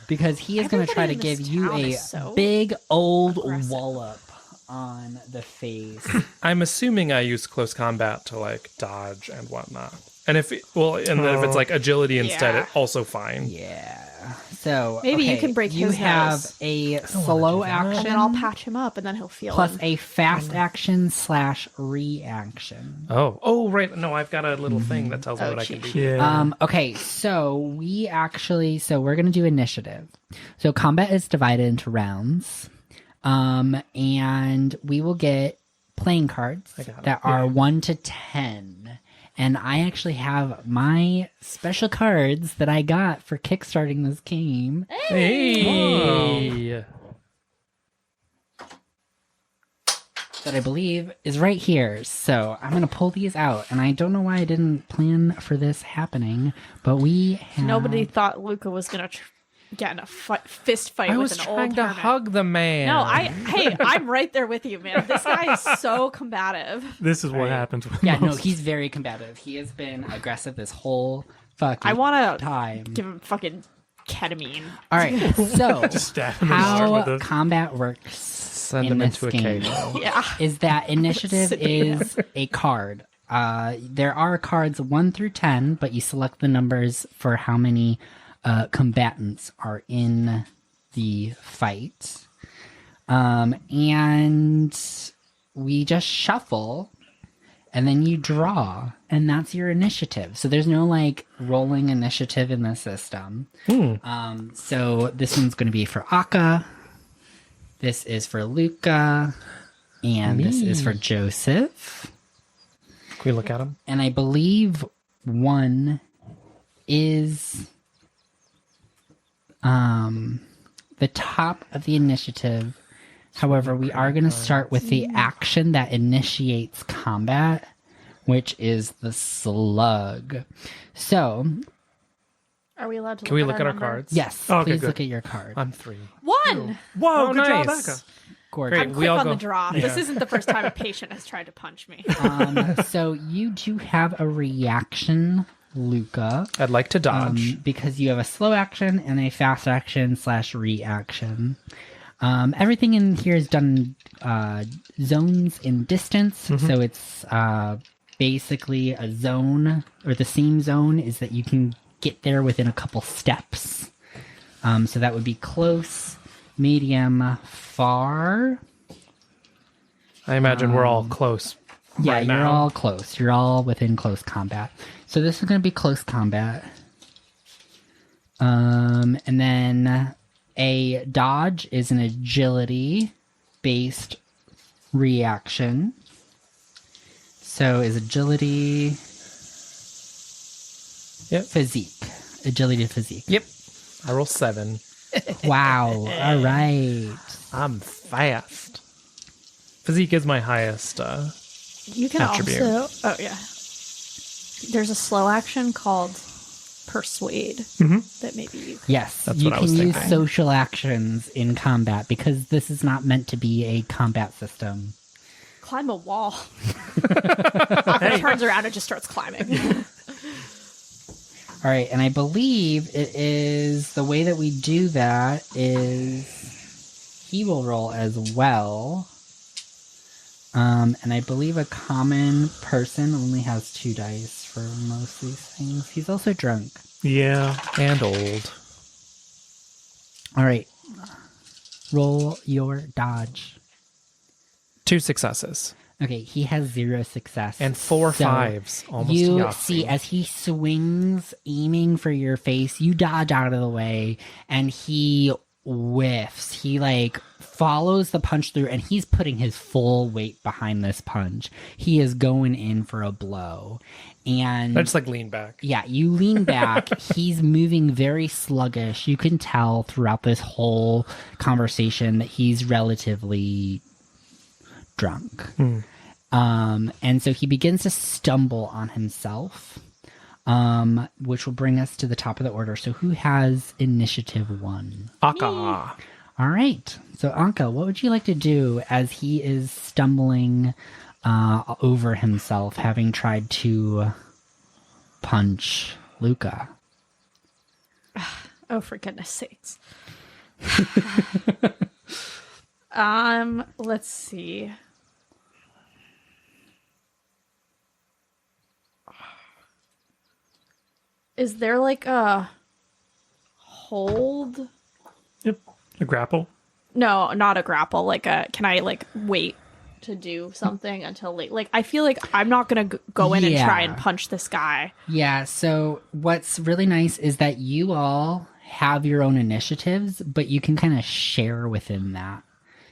Because he is going to try to Everybody in give this you town a is so big old aggressive. wallop on the face. I'm assuming I use close combat to, like, dodge and whatnot. And if it's like agility instead, Yeah. it's also fine. Yeah. So Maybe you okay, can break you his have nose. a slow that. action And then I'll patch him up, and then he'll feel plus him. a fast action / reaction. Oh, right. No, I've got a little thing that tells me Oh, what I can cheat do. Yeah. Okay, so we're gonna do initiative. So combat is divided into rounds. And we will get playing cards got it. that are 1 to 10. And I actually have my special cards that I got for kickstarting this game. Hey! that I believe is right here. So I'm going to pull these out. And I don't know why I didn't plan for this happening, but we have... Nobody thought Luca was going to get in a fist fight I with was an trying old to hermit. hug the man. No, I'm right there with you, man. This guy is so combative. This is what Right. happens with Yeah, no, most- he's very combative. He has been aggressive this whole fucking I want to time. give him fucking ketamine. All right, so Just stab him in the heart how with a... combat works Send in him this into a game cave. Yeah. is that initiative is a card. There are cards 1 through 10, but you select the numbers for how many combatants are in the fight. And we just shuffle, and then you draw, and that's your initiative. So there's no like rolling initiative in the system. So this one's going to be for Akka. This is for Luca, and this is for Joseph. Can we look at him? And I believe one is the top of the initiative. However, we are going to start with the action that initiates combat, which is the slug. So, Are we allowed to Can we look at our number? cards? yes, Okay, please good. look at your card. I'm 3. One! Whoa, Oh, good job, nice. Akka. Gorgeous. Great. I'm We quick all on go- the draw. Yeah. This isn't the first time a patient has tried to punch me. So you do have a reaction, Luca. I'd like to dodge. Because you have a slow action and a fast action / reaction. Everything in here is done zones in distance. So it's basically a zone, or the same zone is that you can get there within a couple steps. So that would be close, medium, far. I imagine we're all close. Yeah, right you're now. all close. You're all within close combat. So this is going to be close combat. And then a dodge is an agility-based reaction. So is agility Yep. physique. Agility physique. Yep. I roll 7. Wow. All right. I'm fast. Physique is my highest. You can Attribute. also... Oh, yeah. There's a slow action called Persuade that maybe you can... Yes, That's you what I was can use thinking. social actions in combat because this is not meant to be a combat system. Climb a wall. Aqua turns around and just starts climbing. All right, and I believe it is the way that we do that is he will roll as well. And I believe a common person only has 2 dice for most of these things. He's also drunk. Yeah. And old. All right, roll your dodge. 2 successes. Okay, he has 0 success. And 4 So fives. Almost you Yahtzee. see as he swings, aiming for your face, you dodge out of the way, and he whiffs. He like follows the punch through, and he's putting his full weight behind this punch. He is going in for a blow, and I just like lean back. yeah, you lean back. He's moving very sluggish. You can tell throughout this whole conversation that he's relatively drunk. And so he begins to stumble on himself, which will bring us to the top of the order. So who has initiative 1? Akka. All right. So Anka, what would you like to do as he is stumbling over himself, having tried to punch Luca? Oh, for goodness sakes. Let's see. Is there like a hold? Yep. A grapple. No, not a grapple. Like a, can I like wait to do something until late? Like, I feel like I'm not going to go in and try and Yeah. punch this guy. Yeah, so what's really nice is that you all have your own initiatives, but you can kind of share within that.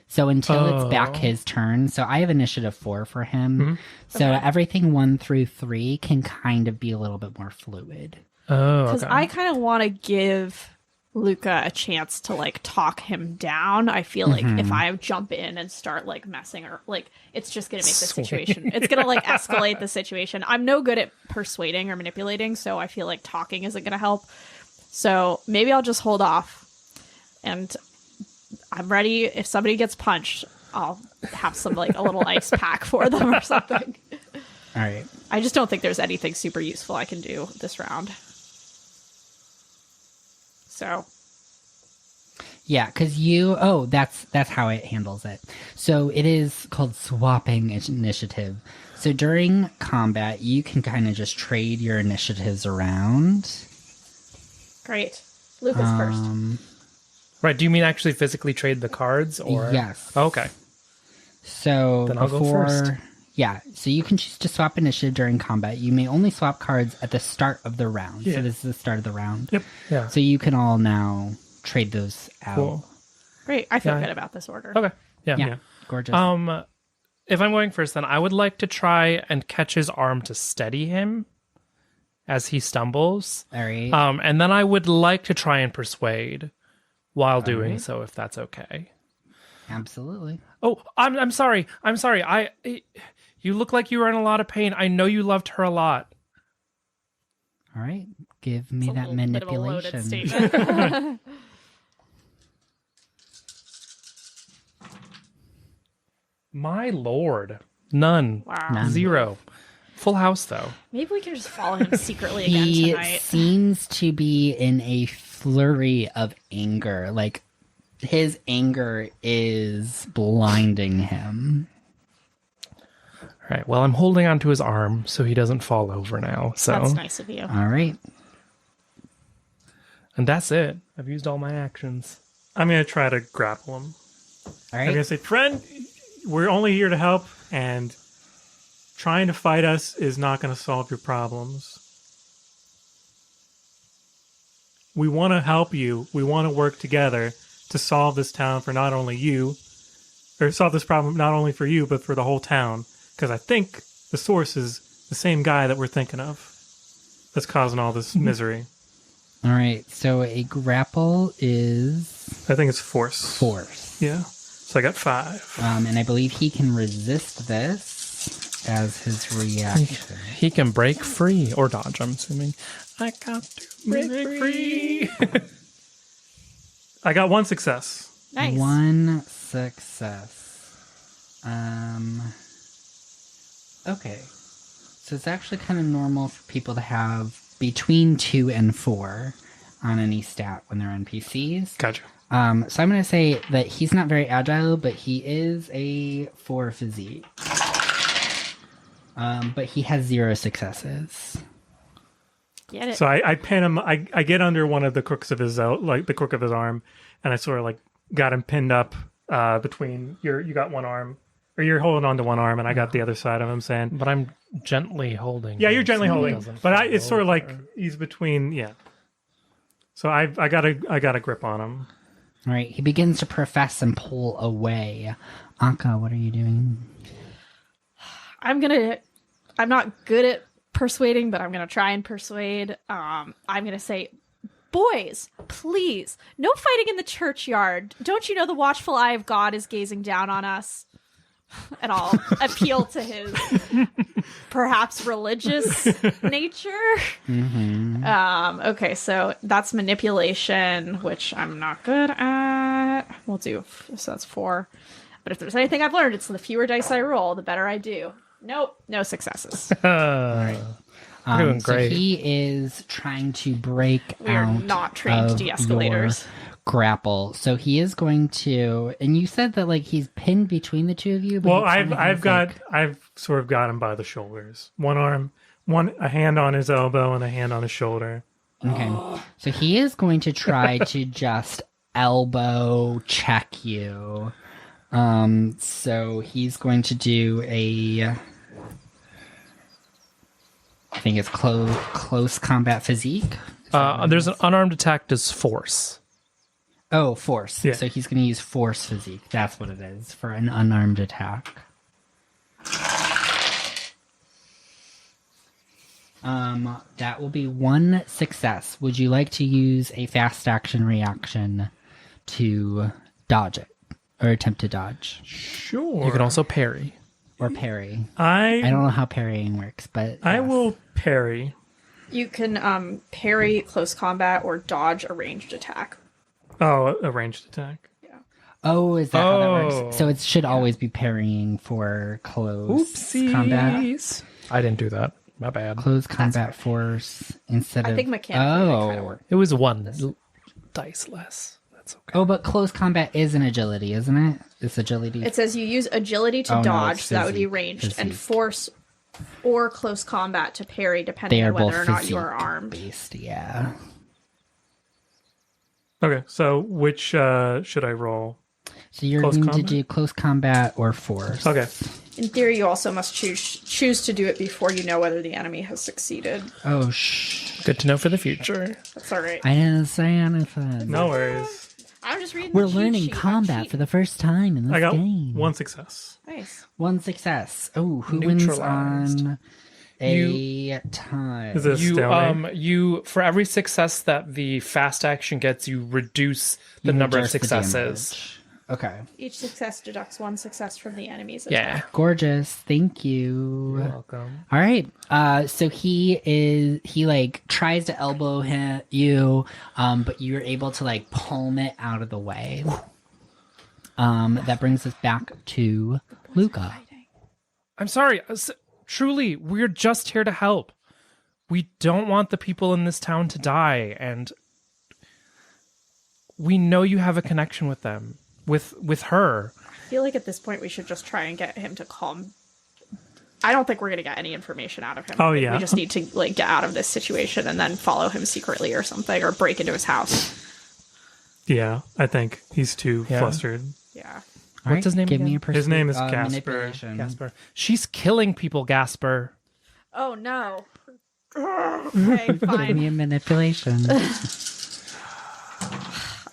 So until it's back his turn, so I have initiative 4 for him. So everything 1 through 3 can kind of be a little bit more fluid. Oh, Because okay. I kind of want to give Luca a chance to like talk him down. I feel like if I jump in and start like messing or like it's just gonna make the situation it's gonna like escalate the situation. I'm no good at persuading or manipulating, so I feel like talking isn't gonna help. So maybe I'll just hold off, and I'm ready. If somebody gets punched, I'll have some like a little ice pack for them or something. All right. I just don't think there's anything super useful I can do this round. So, Yeah, because that's how it handles it. So it is called swapping initiative. So during combat, you can kind of just trade your initiatives around. great. Luca's first. Right. Do you mean actually physically trade the cards, or Yes. Okay. So Then I'll go first. Yeah, so you can choose to swap initiative during combat. You may only swap cards at the start of the round. Yeah. So this is the start of the round. Yep. Yeah. So you can all now trade those out. Cool. Great. I feel Yeah. good about this order. Okay. Yeah. Yeah, gorgeous. If I'm going first, then I would like to try and catch his arm to steady him as he stumbles. All right. And then I would like to try and persuade while doing so, if that's okay. Absolutely. Oh, I'm sorry. I'm sorry. You look like you were in a lot of pain. I know you loved her a lot. All right. Give me It's a that little bit of a loaded manipulation. statement. My lord. None. Wow. None. 0. Full house, though. Maybe we can just follow him secretly again He tonight. seems to be in a flurry of anger. Like, his anger is blinding him. All right. Well, I'm holding onto his arm so he doesn't fall over now. So, That's nice of you. All right. and that's it. I've used all my actions. I'm going to try to grapple him. All I'm going to right. say, friend, we're only here to help, and trying to fight us is not going to solve your problems. We want to help you. We want to work together to solve this town for not only you, or solve this problem not only for you, but for the whole town. Because I think the source is the same guy that we're thinking of that's causing all this misery. All right. So a grapple is I think it's force. force. Yeah. So I got 5. And I believe he can resist this as his reaction. He can break free or dodge, I'm assuming. I got to break free. I got 1 success. Nice. One success. Okay. So it's actually kind of normal for people to have between 2 and 4 on any stat when they're NPCs. Gotcha. So I'm going to say that he's not very agile, but he is a 4 physique. But he has 0 successes. Get it. So I pin him. I get under one of the crooks of his like the crook of his arm, and I sort of like got him pinned up between you got one arm, or you're holding on to one arm, and I got the other side of him. Saying, But I'm gently holding. yeah, him you're gently so he holding, doesn't but fall it's sort of like over. he's between. Yeah. So I got a grip on him. All right. He begins to profess and pull away. Anka, what are you doing? I'm not good at persuading, but I'm gonna try and persuade. I'm gonna say, boys, please, no fighting in the churchyard. Don't you know the watchful eye of God is gazing down on us? And I'll appeal to his perhaps religious nature. Okay, so that's manipulation, which I'm not good at. We'll do, so that's 4. But if there's anything I've learned, it's the fewer dice I roll, the better I do. Nope, no successes. Doing So great. he is trying to break We are out not trained of de-escalators. your grapple. So he is going to, and you said that like he's pinned between the two of you. But Well, he kinda has, I've sort of got him by the shoulders. One arm, a hand on his elbow and a hand on his shoulder. Okay. So he is going to try to just elbow check you. So he's going to do I think it's close combat physique. There's an unarmed attack does force. Oh, force. Yeah. So he's going to use force physique. That's what it is for an unarmed attack. That will be one success. Would you like to use a fast action reaction to dodge it or attempt to dodge Sure. You can also parry. or parry? I I don't know how parrying works, but I yes. will parry. You can parry close combat or dodge a ranged attack. Oh, a ranged attack. Oh, is that how that Oh. works? So it should always be parrying for close combat. Oopsies. I didn't do that. My bad. Close combat force instead of. I think mechanically that kind of Oh. works. It was one dice less. That's okay. Oh, but close combat is an agility, isn't it? It's agility. It says you use agility to Oh, no, dodge, it's so that would be physique. ranged, and Physique. force or close combat to parry, They depending are on both whether or not you are physique armed. based. Yeah. Okay, so which should I roll? So you're Close going to combat? do close combat or force. Okay. In theory, you also must choose to do it before you know whether the enemy has succeeded. Oh, shh. Good to know for the future. That's all right. I didn't say anything. No worries. I'm just reading. We're the cheat learning sheet. I'm combat cheating. for the first time in this I got game. one success. Nice. One success. Oh, who wins Neutralized. on a time? Is it a stalemate? You for every success that the fast action gets, you reduce the number of Adjust the successes. damage. Okay. Each success deducts one success from the enemy's Yeah. attack. Gorgeous. Thank you. You're welcome. All right. So he like tries to elbow you, but you're able to like palm it out of the way. That brings us back to Luca. I'm sorry. Truly, we're just here to help. We don't want the people in this town to die, and we know you have a connection with them, with her. I feel like at this point we should just try and get him to calm. I don't think we're going to get any information out of him. Oh, I think yeah. we just need to like get out of this situation and then follow him secretly or something, or break into his house. Yeah, I think he's too Yeah. flustered. Yeah. All What's his name Give me again? a His name is Gašper. manipulation. Gašper. She's killing people, Gašper. Oh no. Okay, Give fine. me a manipulation.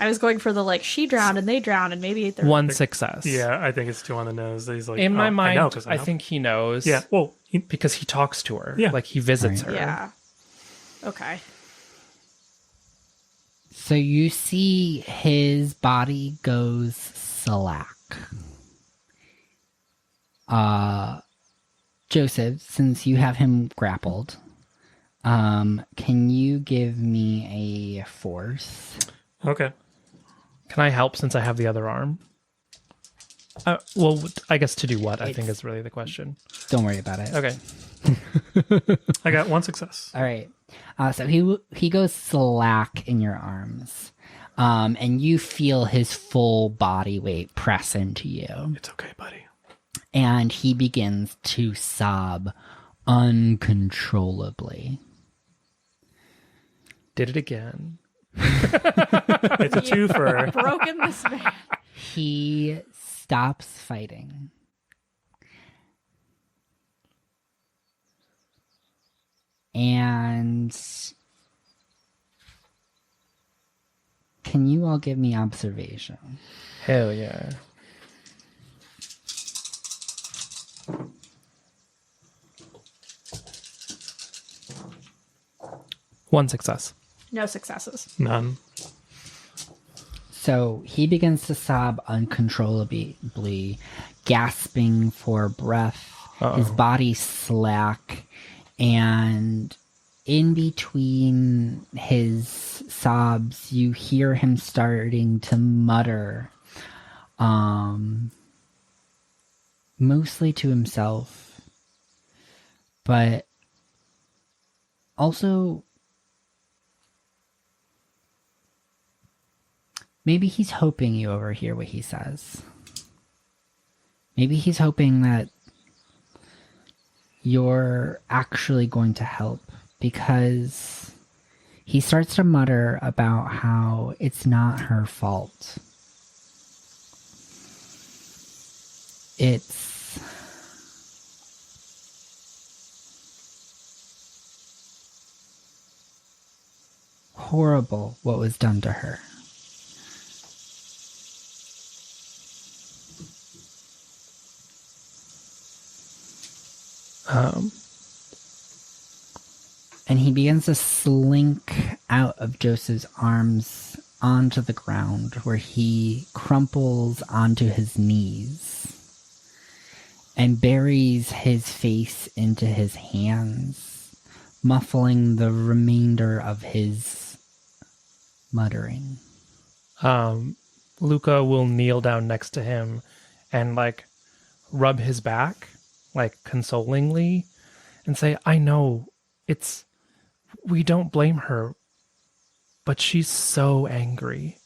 I was going for the like she drowned and they drowned and maybe they're One success. Yeah, I think it's too on the nose. He's like, In oh, my mind, I, know 'cause I know. think he knows. Yeah, well, Because he talks to her. Yeah. Like he visits her. Yeah. Okay. So you see his body goes slack. Joseph, since you have him grappled, can you give me a force? okay. Can I help since I have the other arm? Well, I guess to do what, I think is really the question. Don't worry about it. Okay. I got one success. All right. So he goes slack in your arms, and you feel his full body weight press into you, It's okay, buddy. and he begins to sob uncontrollably. Did it again. It's a twofer. Broken this man. He stops fighting. And can you all give me observation? Hell yeah. One success. No successes. None. So he begins to sob uncontrollably, gasping for breath, his body slack, and in between his sobs, you hear him starting to mutter, mostly to himself, but also maybe he's hoping you overhear what he says. Maybe he's hoping that you're actually going to help, because he starts to mutter about how it's not her fault. It's horrible what was done to her. And he begins to slink out of Joseph's arms onto the ground, where he crumples onto his knees and buries his face into his hands, muffling the remainder of his muttering. Luca will kneel down next to him and like rub his back, like consolingly, and say, I know we don't blame her, but she's so angry.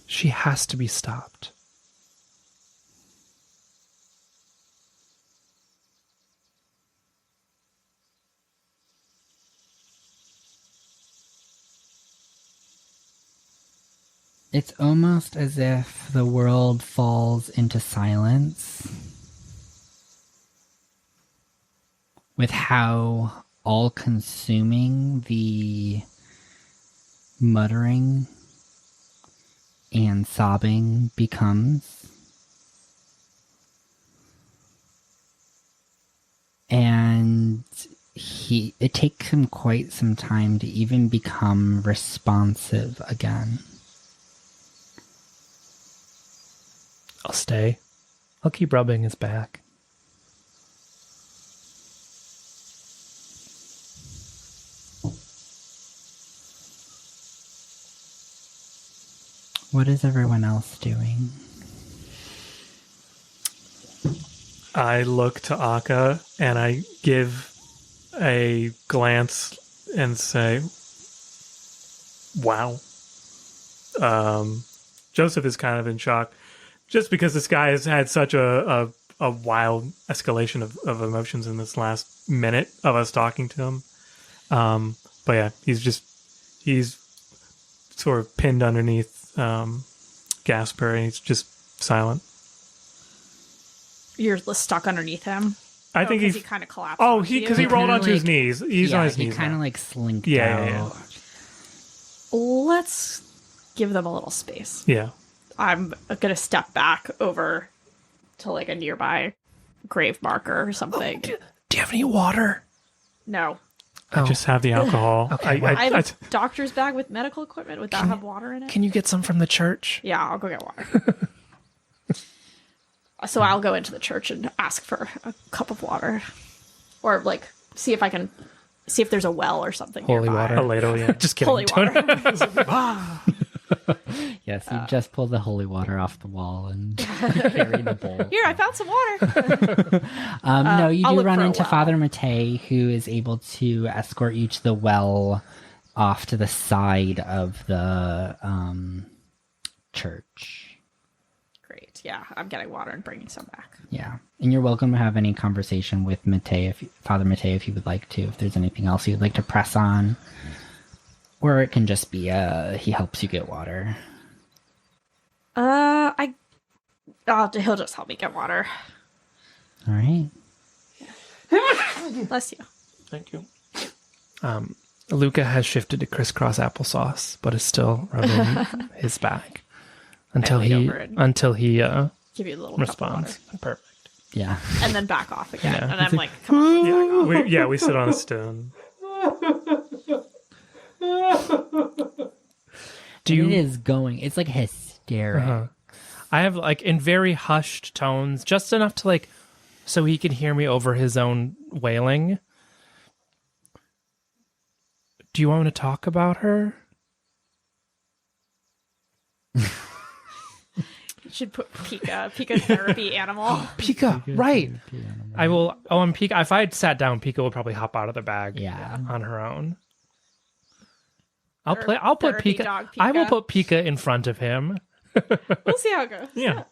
She has to be stopped. It's almost as if the world falls into silence with how all-consuming the muttering and sobbing becomes. And it takes him quite some time to even become responsive again. I'll stay. I'll keep rubbing his back. What is everyone else doing? I look to Akka and I give a glance and say, wow. Joseph is kind of in shock just because this guy has had such a wild escalation of emotions in this last minute of us talking to him. But yeah, he's sort of pinned underneath Gašper, and he's just silent. You're stuck underneath him. I think he kind of collapsed. Oh, because he rolled kinda onto his like- knees. He's on his he knees. kind of now. like slinked Yeah. out. Let's give them a little space. Yeah. I'm gonna step back over to like a nearby grave marker or something. Do you have any water? No. I just have the alcohol. Okay, I have a doctor's bag with medical equipment. Would that have water in it? Can you get some from the church? Yeah, I'll go get water. So I'll go into the church and ask for a cup of water. Or like see if there's a well or something. Holy nearby. water. a ladle, yeah. Just kidding. Holy Don't- water. Yes, he just pulled the holy water off the wall and carried the bowl. Here, I found some water. No, you I'll do look run for a into well. Father Matei, who is able to escort you to the well off to the side of the church. Great. Yeah, I'm getting water and bringing some back. Yeah, and you're welcome to have any conversation with Matei, Father Matei, if you would like to. If there's anything else you'd like to press on, or it can just be he helps you get water. He'll just help me get water. All right. Bless you. Thank you. Luca has shifted to crisscross applesauce, but is still rubbing his back until lean he over and- Give you a little responds. cup of Perfect. Yeah. water. And then back off again. Yeah. And I'm like, come on. We sit on a stone. Do you? It is going. It's like hysteric. Uh-huh. I have like in very hushed tones, just enough to like, so he can hear me over his own wailing. Do you want me to talk about her? You should put Pika therapy animal. Pika, right? I will. Oh, and Pika. If I had sat down, Pika would probably hop out of the bag. Yeah. On her own. I'll put Therapy Pika. dog I will Pika. put Pika in front of him. We'll see how it goes. Yeah.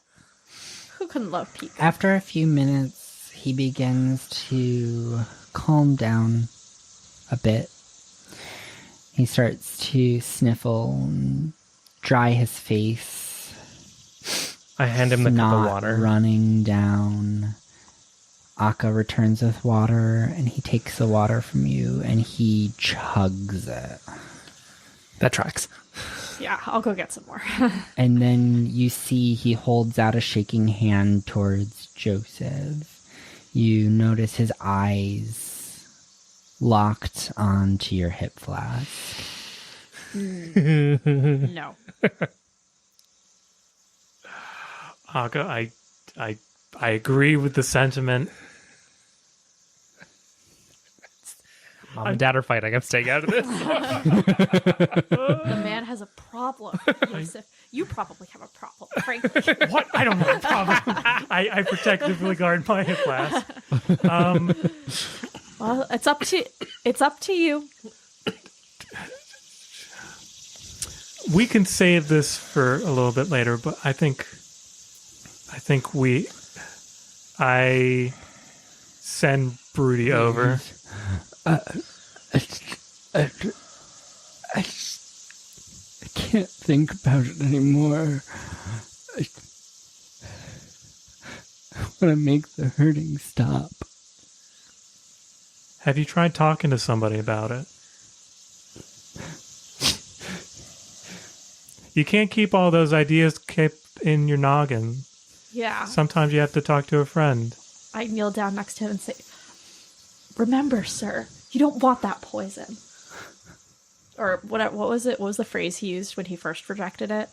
Who couldn't love Pika? After a few minutes, he begins to calm down a bit. He starts to sniffle and dry his face. I hand him the cup Snot of water. running down. Akka returns with water, and he takes the water from you, and he chugs it. That tracks. Yeah, I'll go get some more. And then you see he holds out a shaking hand towards Joseph. You notice his eyes locked onto your hip flask. No. Aga, I agree with the sentiment. Mom and Dad are fighting. I'm staying out of this. The man has a problem. Yosef. You probably have a problem, frankly. What? I don't have a problem. I protectively guard my hip flask. Well, it's up to you. We can save this for a little bit later, but I think I send Broody over. I can't think about it anymore. I want to make the hurting stop. Have you tried talking to somebody about it? You can't keep all those ideas kept in your noggin. Yeah. Sometimes you have to talk to a friend. I kneel down next to him and say, "Remember, sir, you don't want that poison." Or what was it? What was the phrase he used when he first rejected it?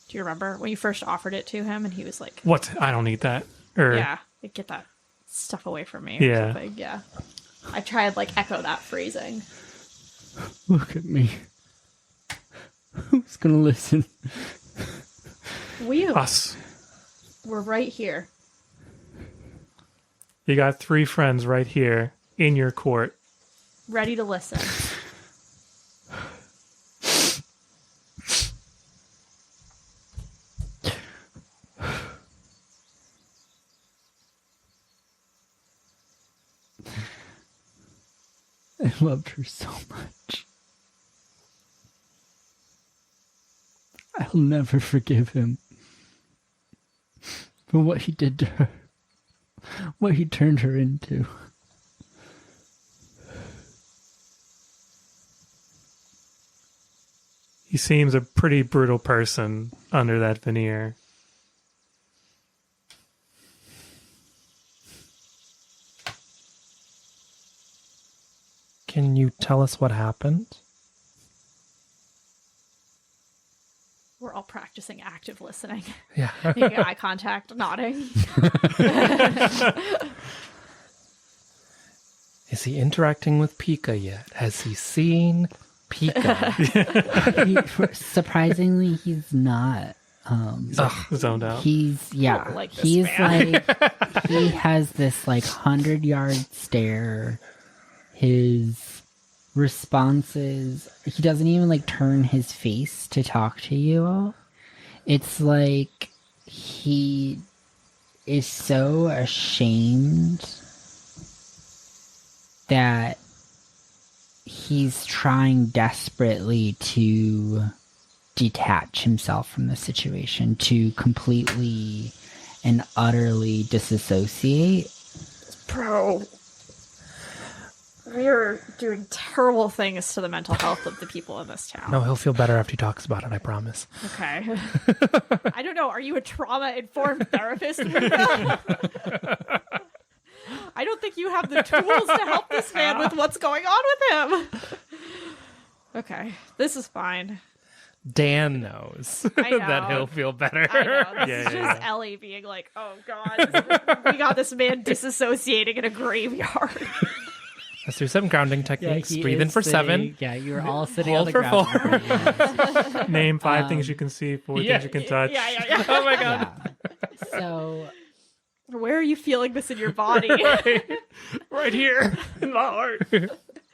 Do you remember? When you first offered it to him and he was like, What? I don't need that. Or yeah, like, get that stuff away from me. Yeah. Or something. Yeah. I tried echo that phrasing. Look at me. Who's gonna listen? us. We're right here. You got 3 friends right here in your court. Ready to listen. I loved her so much. I'll never forgive him for what he did to her, what he turned her into. He seems a pretty brutal person under that veneer. Can you tell us what happened? We're all practicing active listening. Yeah. Making eye contact, nodding. Is he interacting with Pika yet? Has he seen Pika? Surprisingly, he's not. Zoned out. He's Like this he's man. he has this 100-yard stare. His responses, he doesn't even turn his face to talk to you. It's like he is so ashamed that he's trying desperately to detach himself from the situation, to completely and utterly disassociate. Bro. We are doing terrible things to the mental health of the people in this town. No, he'll feel better after he talks about it, I promise. Okay. I don't know. Are you a trauma-informed therapist? Rita? I don't think you have the tools to help this man with what's going on with him. Okay. This is fine. Dan knows I know. that he'll feel better. I know. This is Yeah. just Ellie being like, oh, God. We got this man disassociating in a graveyard. Let's do some grounding techniques. Breathe in for 7. Yeah, you were all sitting Hold on the for ground. 4. Name 5 things you can see, 4 things you can touch. Yeah. Oh my god. So Where are you feeling this in your body? Right here in my heart.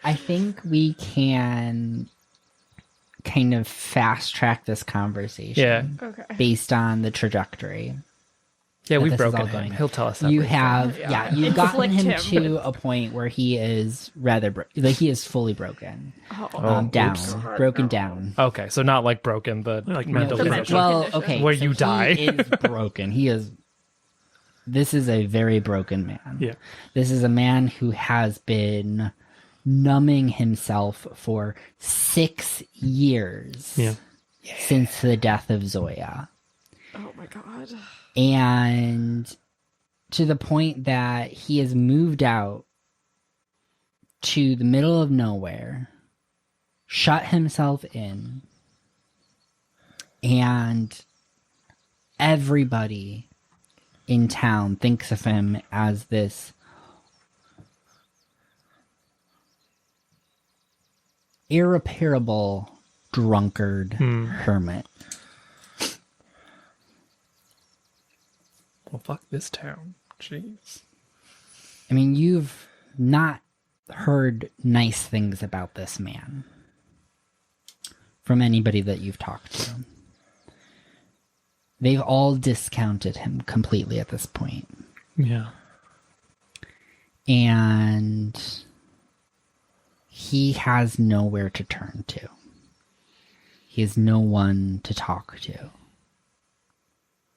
I think we can kind of fast track this conversation. Yeah. Okay. Based on the trajectory. Yeah, that we've this is broken all him. going. He'll tell us You everything. have, you've gotten him Inflict him. to a point where he is rather, he is fully broken. Down. oops. Broken down. Okay, so not broken, but mental the condition. mental- Well, condition. okay. Where so you he die. is broken. This is a very broken man. Yeah. This is a man who has been numbing himself for 6 years. Yeah. Since the death of Zoya. Oh, my God. And to the point that he has moved out to the middle of nowhere, shut himself in, and everybody in town thinks of him as this irreparable drunkard hermit. Well, fuck this town. Jeez. I mean, you've not heard nice things about this man from anybody that you've talked to. They've all discounted him completely at this point. Yeah. And he has nowhere to turn to. He has no one to talk to.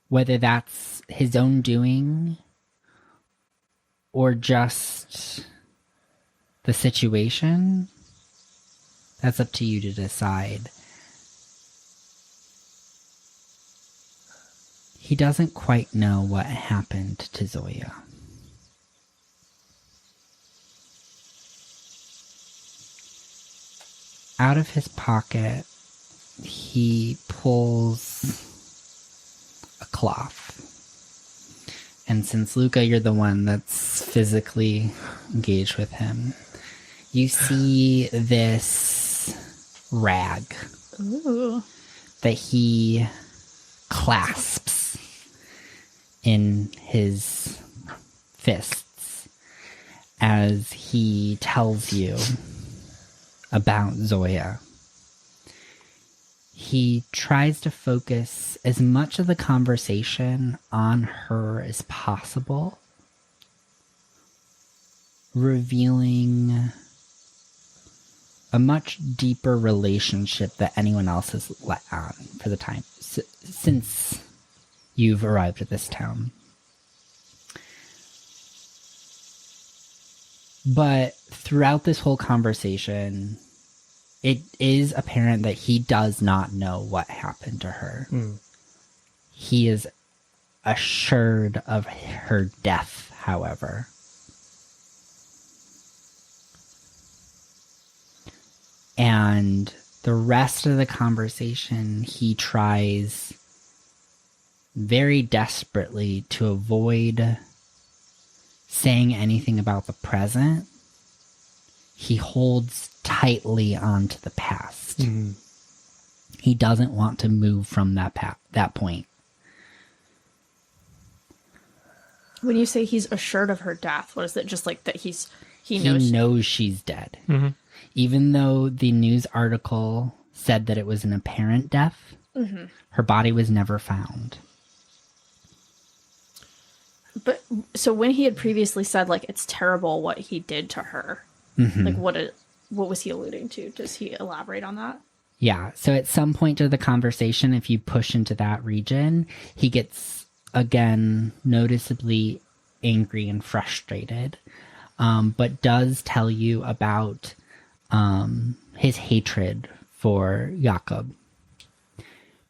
Whether that's his own doing or just the situation, that's up to you to decide. He doesn't quite know what happened to Zoya. Out of his pocket, he pulls a cloth. And since Luca, you're the one that's physically engaged with him, you see this rag that he clasps in his fists as he tells you about Zoya. He tries to focus as much of the conversation on her as possible, revealing a much deeper relationship that anyone else has let on for the time since you've arrived at this town. But throughout this whole conversation, it is apparent that he does not know what happened to her. He is assured of her death, however. And the rest of the conversation, he tries very desperately to avoid saying anything about the present. He holds tightly onto the past. He doesn't want to move from that point. When you say he's assured of her death, what is it? Just like that he He knows she's dead. Even though the news article said that it was an apparent death, her body was never found. But so when he had previously said like it's terrible what he did to her, like what was he alluding to? Does he elaborate on that? Yeah. So at some point of the conversation, if you push into that region, he gets again noticeably angry and frustrated, but does tell you about his hatred for Jakob.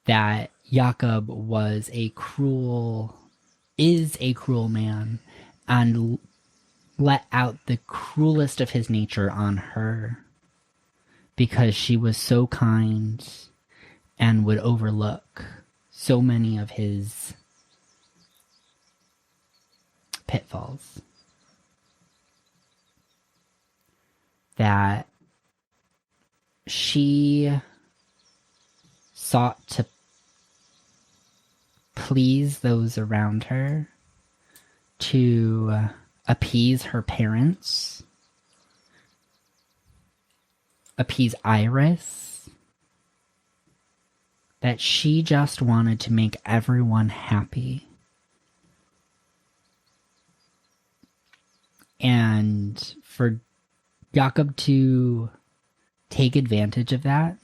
That Jakob is a cruel man and let out the cruelest of his nature on her because she was so kind and would overlook so many of his pitfalls. That she sought to please those around her, to appease her parents, appease Iris, that she just wanted to make everyone happy. And for Jakob to take advantage of that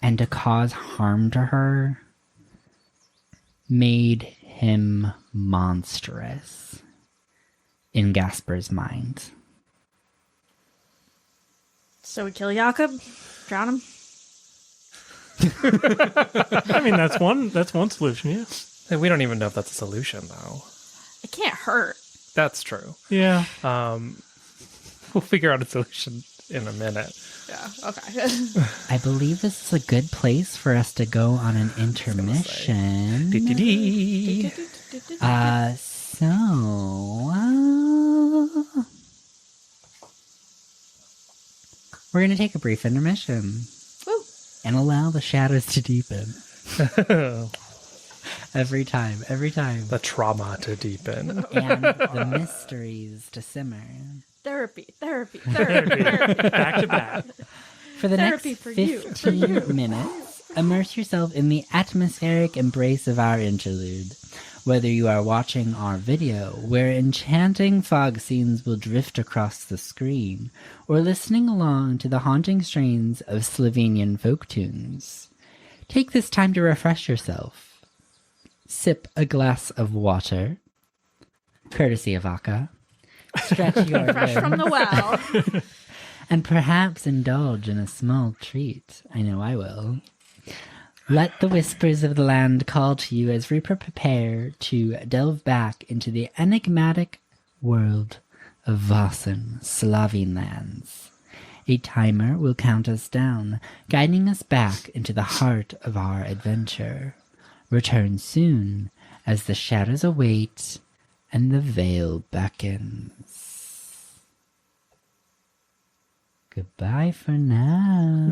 and to cause harm to her made him monstrous in Gašper's mind. So we kill Jakob, drown him. I mean, that's one solution, yeah. Hey, we don't even know if that's a solution, though. It can't hurt. That's true. Yeah. We'll figure out a solution in a minute. Yeah, okay. I believe this is a good place for us to go on an intermission. Dee-dee-dee. We're going to take a brief intermission. Woo. And allow the shadows to deepen. Every time. The trauma to deepen. And the mysteries to simmer. Therapy. Back to back. For the Therapy next for you. 15 minutes, immerse yourself in the atmospheric embrace of our interlude. Whether you are watching our video, where enchanting fog scenes will drift across the screen, or listening along to the haunting strains of Slovenian folk tunes, take this time to refresh yourself. Sip a glass of water, courtesy of Aka. Stretch your Fresh from the well. and perhaps indulge in a small treat. I know I will. Let the whispers of the land call to you as we prepare to delve back into the enigmatic world of Vaesen, Slovene lands. A timer will count us down, guiding us back into the heart of our adventure. Return soon as the shadows await and the veil beckons. Goodbye for now.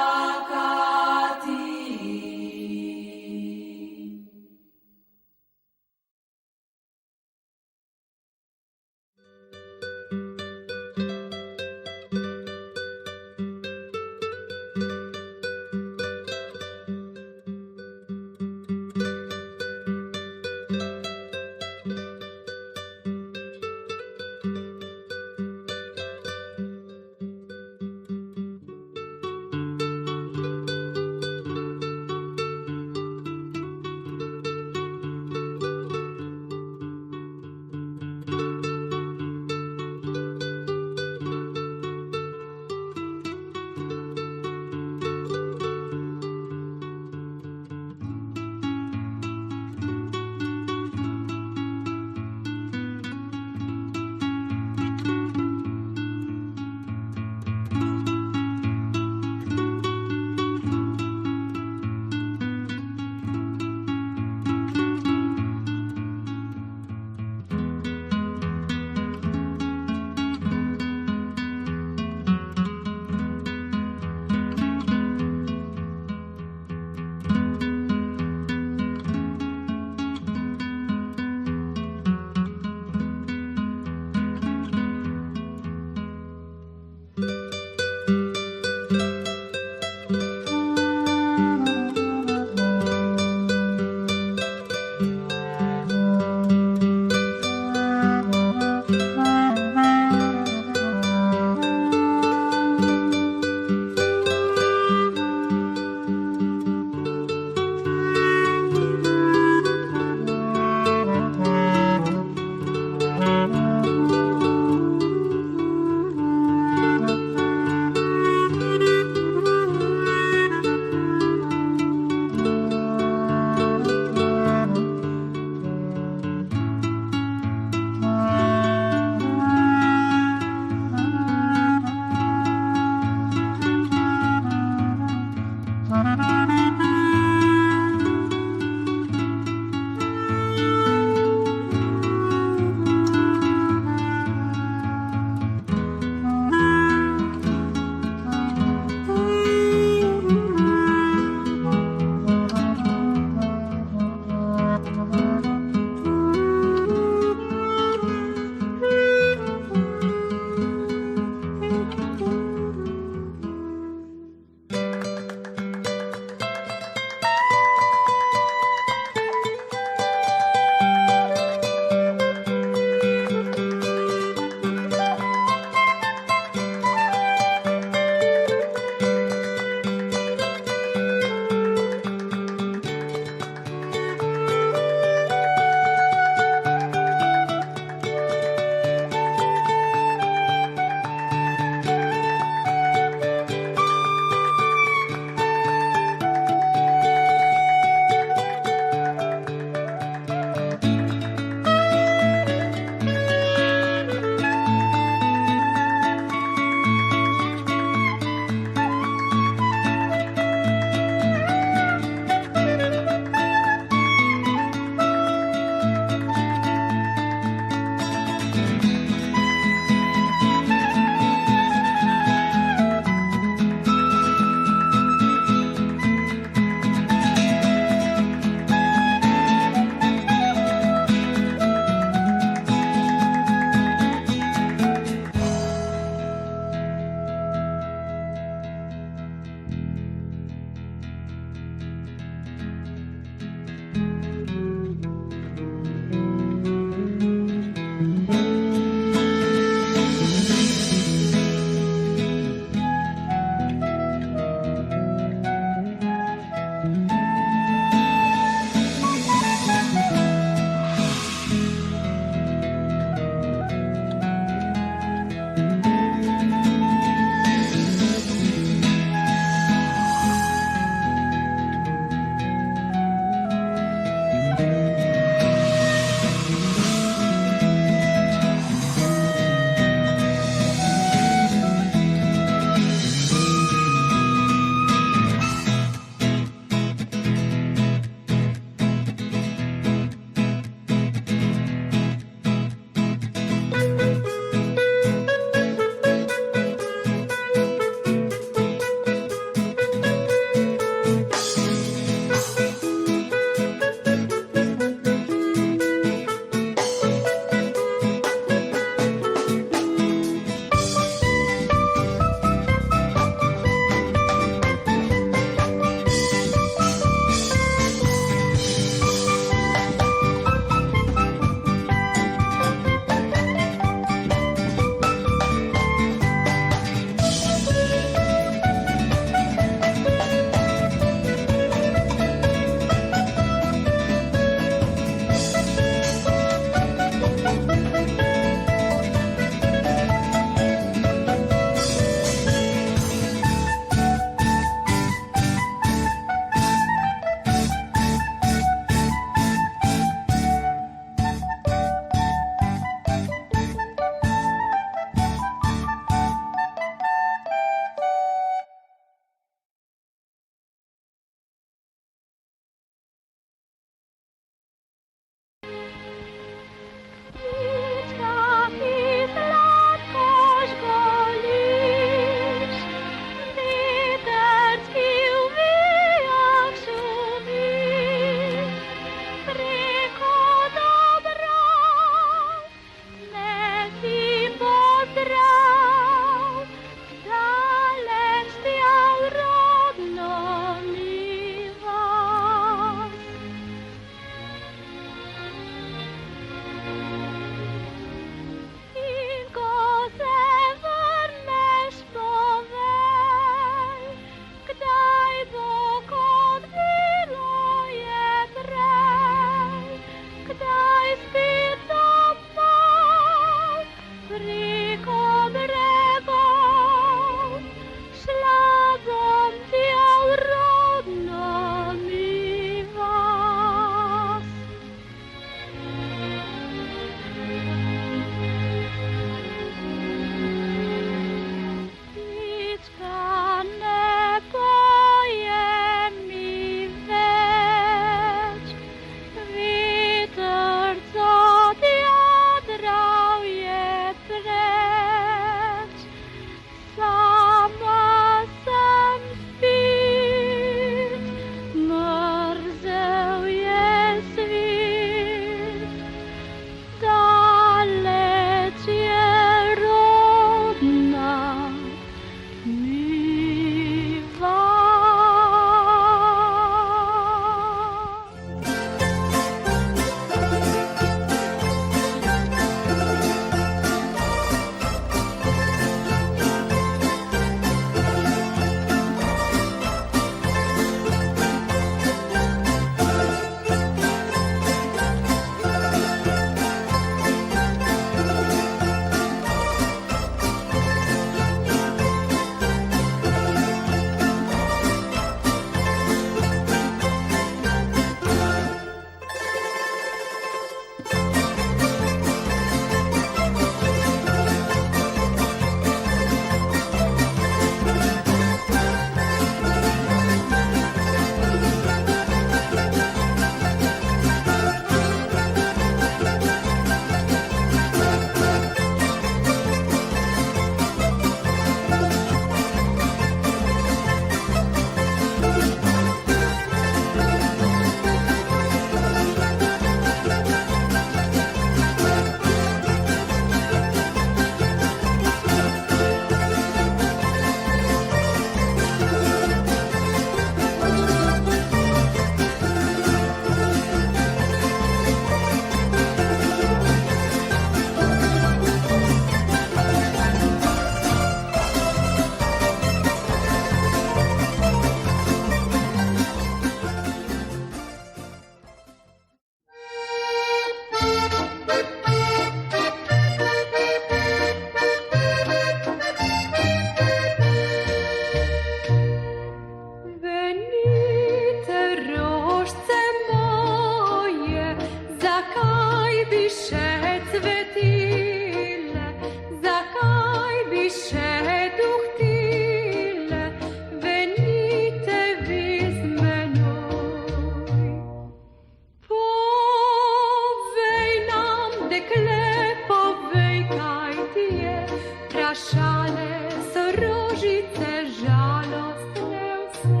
rožice žalostne vse.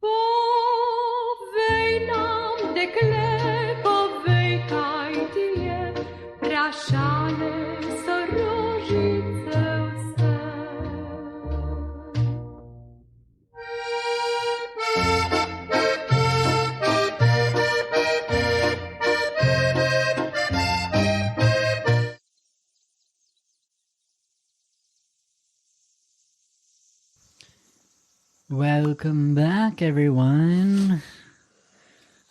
Povej nám, dekle, povej, kaj ti je, vprašane so rožice vse. Welcome back, everyone.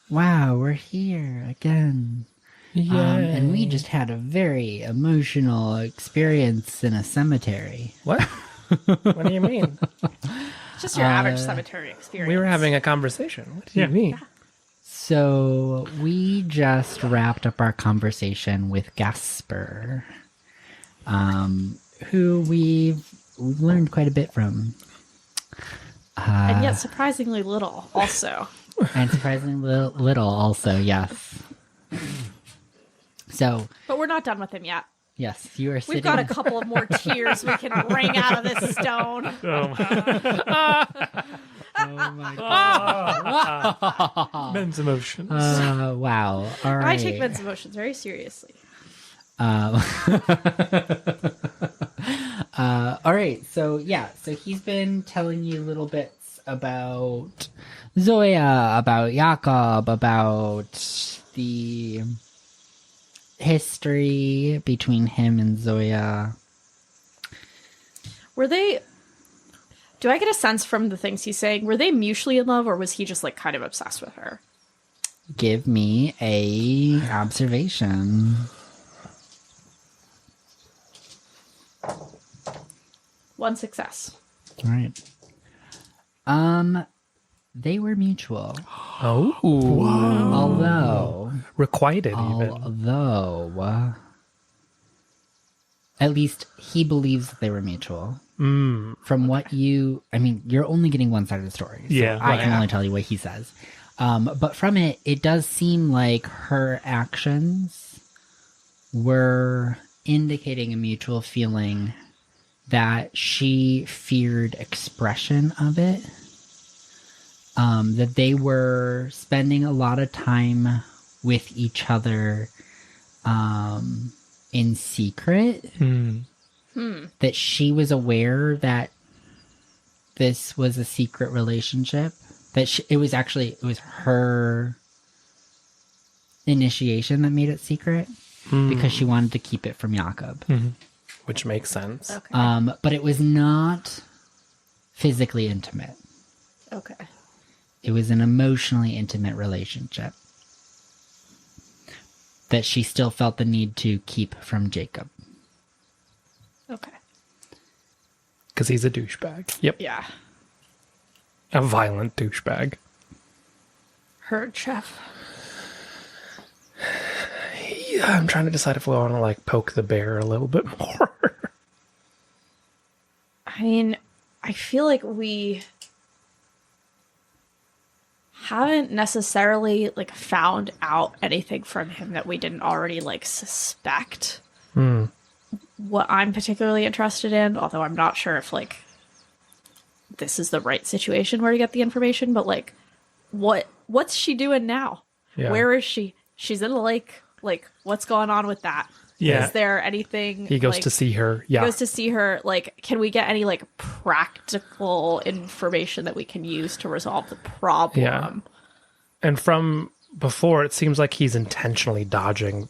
Wow, we're here again. And we just had a very emotional experience in a cemetery. What? What do you mean? Just your average cemetery experience. We were having a conversation. What do you mean? So we just wrapped up our conversation with Gašper, who we've learned quite a bit from. And yet surprisingly little also. And surprisingly little also, yes. So, But we're not done with him yet. yes, you are sitting... We've got a couple of more tears we can wring out of this stone. Oh my god. Men's emotions. Wow. All right. I take men's emotions very seriously. All right. So he's been telling you little bits about Zoya, about Jakob, about the history between him and Zoya. Were they... Do I get a sense from the things he's saying, were they mutually in love, or was he just, like, kind of obsessed with her? Give me a observation. One success. All right. They were mutual. Oh. Although Requited, even. At least he believes that they were mutual. Mm. From what you're only getting one side of the story. So Yeah. I can only tell you what he says. But from it does seem like her actions were indicating a mutual feeling that she feared expression of it. That they were spending a lot of time with each other in secret. That she was aware that this was a secret relationship. That it was her initiation that made it secret because she wanted to keep it from Jakob. Which makes sense. Okay. But it was not physically intimate. Okay. It was an emotionally intimate relationship that she still felt the need to keep from Jacob. Okay. Because he's a douchebag. Yep. Yeah. A violent douchebag. Heard, Chef. Yeah, I'm trying to decide if we want to, like, poke the bear a little bit more. I mean, I feel like we haven't necessarily, like, found out anything from him that we didn't already, like, suspect. What I'm particularly interested in, although I'm not sure if, like, this is the right situation where to get the information, but, like, what's she doing now? Yeah. Where is she? She's in the lake. Like, what's going on with that? Yeah. Is there anything... He goes like, to see her. Yeah. He goes to see her. Like, can we get any, like, practical information that we can use to resolve the problem? Yeah. And from before, it seems like he's intentionally dodging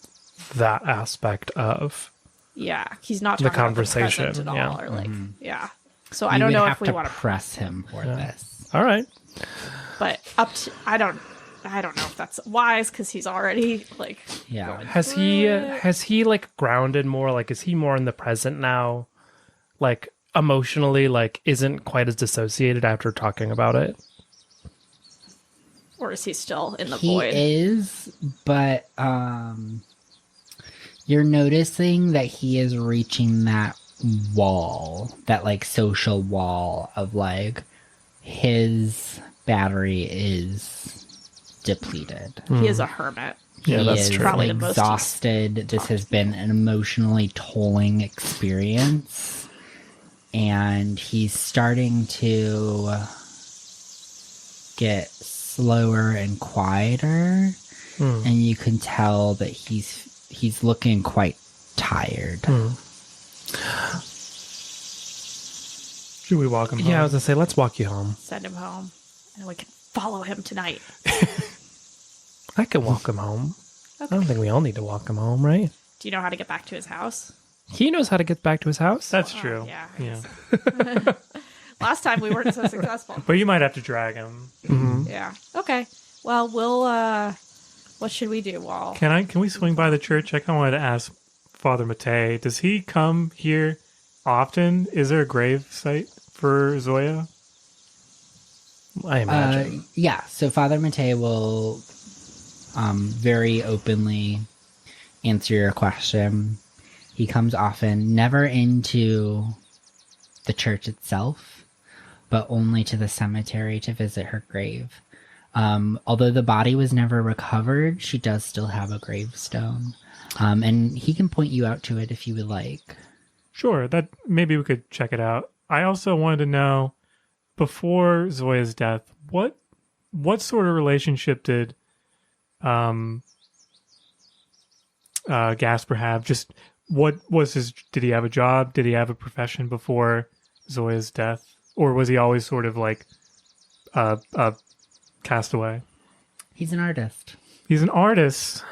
that aspect of... Yeah, he's not The talking conversation, about the present at yeah. all, or like, yeah. So You I don't would know have if we to want to press him for this. All right. but up to I don't know if that's wise because he's already like Yeah. going Has through he it. has he like grounded more? Like, is he more in the present now? Like, emotionally, like, isn't quite as dissociated after talking about it? Or is he still in the He void? is, but you're noticing that he is reaching that wall, that like social wall of like his battery is depleted. He is a hermit. Yeah, He that's is true. Probably the most exhausted. This has been an emotionally tolling experience. and he's starting to get slower and quieter, and you can tell that he's looking quite tired. Should we walk him home? Yeah, I was gonna say, let's walk you home. Send him home, and we can follow him tonight. I can walk him home. I don't think we all need to walk him home, right? Do you know how to get back to his house? He knows how to get back to his house. That's true. Yeah. Yeah. Last time we weren't so successful. But you might have to drag him. Yeah. Okay. Well, we'll. What should we do, Wall? Can we swing by the church? I kind of wanted to ask Father Matei. Does he come here often? Is there a grave site for Zoya? I imagine. Yeah, so Father Matei will very openly answer your question. He comes often, never into the church itself, but only to the cemetery to visit her grave. Although the body was never recovered, she does still have a gravestone. And he can point you out to it if you would like. Sure, that maybe we could check it out. I also wanted to know, before Zoya's death, what sort of relationship did Gašper have? Just what was his? Did he have a job? Did he have a profession before Zoya's death, or was he always sort of like a castaway? He's an artist. He's an artist.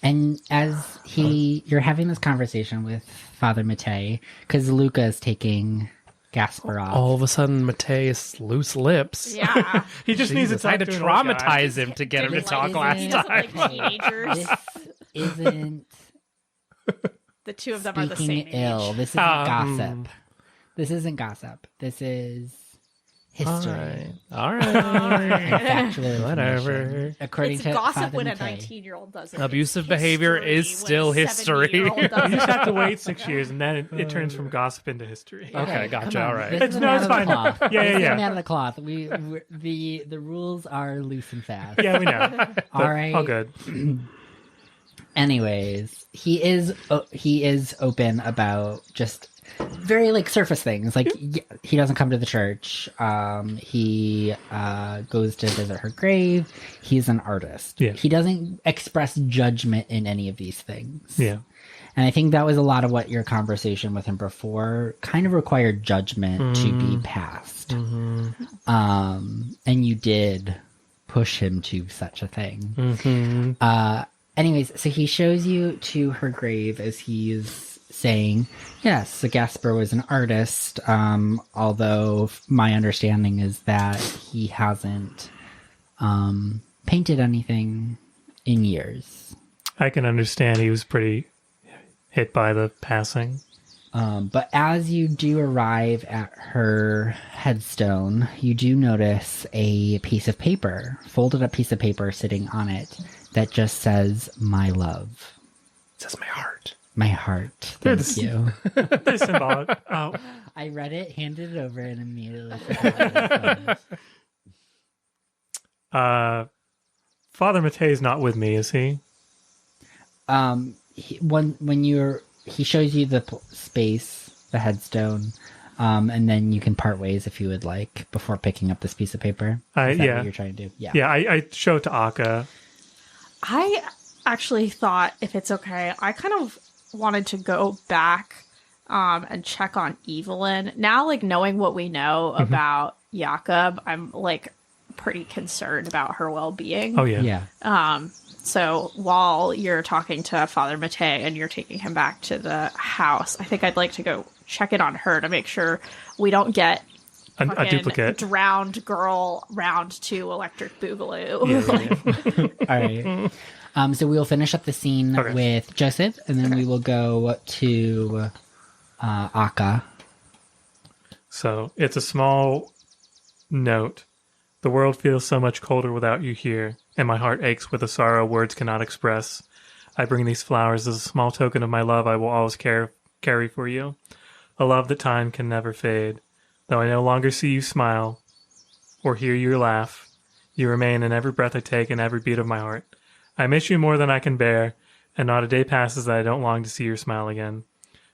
And as you're having this conversation with Father Matei, because Luca is taking Gašper off. All of a sudden, Mateus loose lips. Yeah. He just needs to Jesus, I had to talk an old guy. traumatize him to get him to This talk last isn't- time. Like teenagers. This isn't The two of them are the same speaking age. ill. This isn't gossip. This isn't gossip. This is history. All right. And factual Whatever. information. According It's to gossip Father when a Matei. 19-year-old does it. Abusive It's behavior history is when still a history. 70-year-old does You just it. have to wait 6 years, and then it turns from gossip into history. Okay, gotcha. come on. All right. This isn't No, out it's of the fine. cloth. Yeah, This yeah. isn't out of the cloth. The rules are loose and fast. Yeah, we know. All right. All good. Anyways, he is open about just very like surface things. Like he doesn't come to the church. He goes to visit her grave. He's an artist. Yeah. He doesn't express judgment in any of these things. Yeah. And I think that was a lot of what your conversation with him before kind of required judgment to be passed. And you did push him to such a thing. Anyways, so he shows you to her grave as he's saying, yes, so Gašper was an artist, although my understanding is that he hasn't painted anything in years. I can understand he was pretty hit by the passing. But as you do arrive at her headstone, you do notice a piece of paper, folded up piece of paper sitting on it that just says, "My love." It says my heart. My heart. Thank you. They're symbolic. Oh, I read it, handed it over, and immediately forgot what it was. Father Matei's not with me, is he? He shows you the space, the headstone, and then you can part ways if you would like before picking up this piece of paper. Is that yeah. what you're trying to do? Yeah. Yeah, I show it to Akka. I actually thought, if it's okay, I kind of wanted to go back and check on Evelyn. Now, like, knowing what we know about Jakob, I'm, like, pretty concerned about her well-being. Oh, yeah. Yeah. So while you're talking to Father Matei and you're taking him back to the house, I think I'd like to go check it on her to make sure we don't get A fucking duplicate. drowned girl round 2 electric boogaloo. Yeah, yeah. All right. So we'll finish up the scene Okay. with Joseph, and then we will go to Akka. So it's a small note. The world feels so much colder without you here, and my heart aches with a sorrow words cannot express. I bring these flowers as a small token of my love I will always carry for you, a love that time can never fade. Though I no longer see you smile or hear your laugh, you remain in every breath I take and every beat of my heart. I miss you more than I can bear, and not a day passes that I don't long to see your smile again.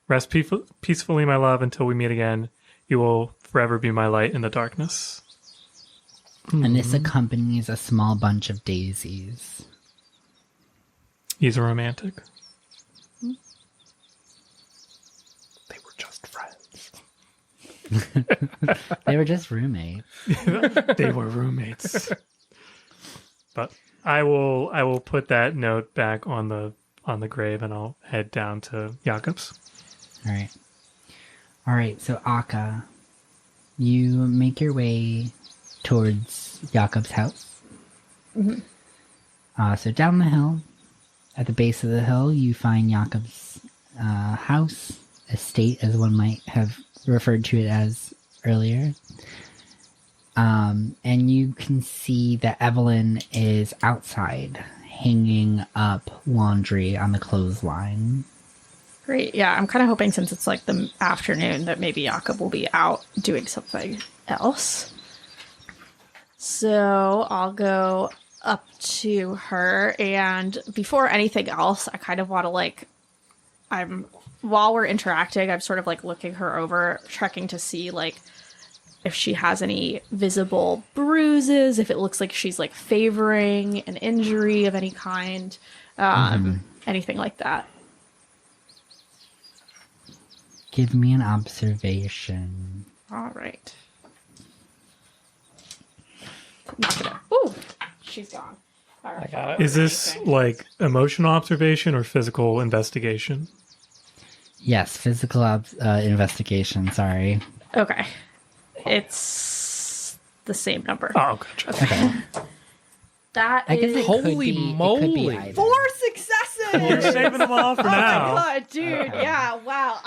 Rest peacefully, my love, until we meet again. You will forever be my light in the darkness. And this accompanies a small bunch of daisies. He's a romantic. They were just friends. They were just roommates. They were roommates. But I will put that note back on the grave, and I'll head down to Jakob's. All right. So Akka, you make your way towards Jakob's house. So down the hill, at the base of the hill, you find Jakob's house, estate, as one might have referred to it as earlier. And you can see that Evelyn is outside, hanging up laundry on the clothesline. Great. Yeah, I'm kind of hoping since it's like the afternoon that maybe Jakob will be out doing something else. So I'll go up to her, and before anything else, I kind of want to while we're interacting, I'm sort of like looking her over, checking to see like if she has any visible bruises, if it looks like she's like favoring an injury of any kind, anything like that. Give me an observation. All right. Not gonna. Ooh, she's gone. All right. I got it. Is this like emotional observation or physical investigation? Yes, physical investigation, sorry. Okay. It's the same number. Oh, gotcha. Okay. That I guess is it Holy could be, it could be moly. either. 4 successes. You're saving them all for Oh my now. god, dude! Okay. Yeah, wow.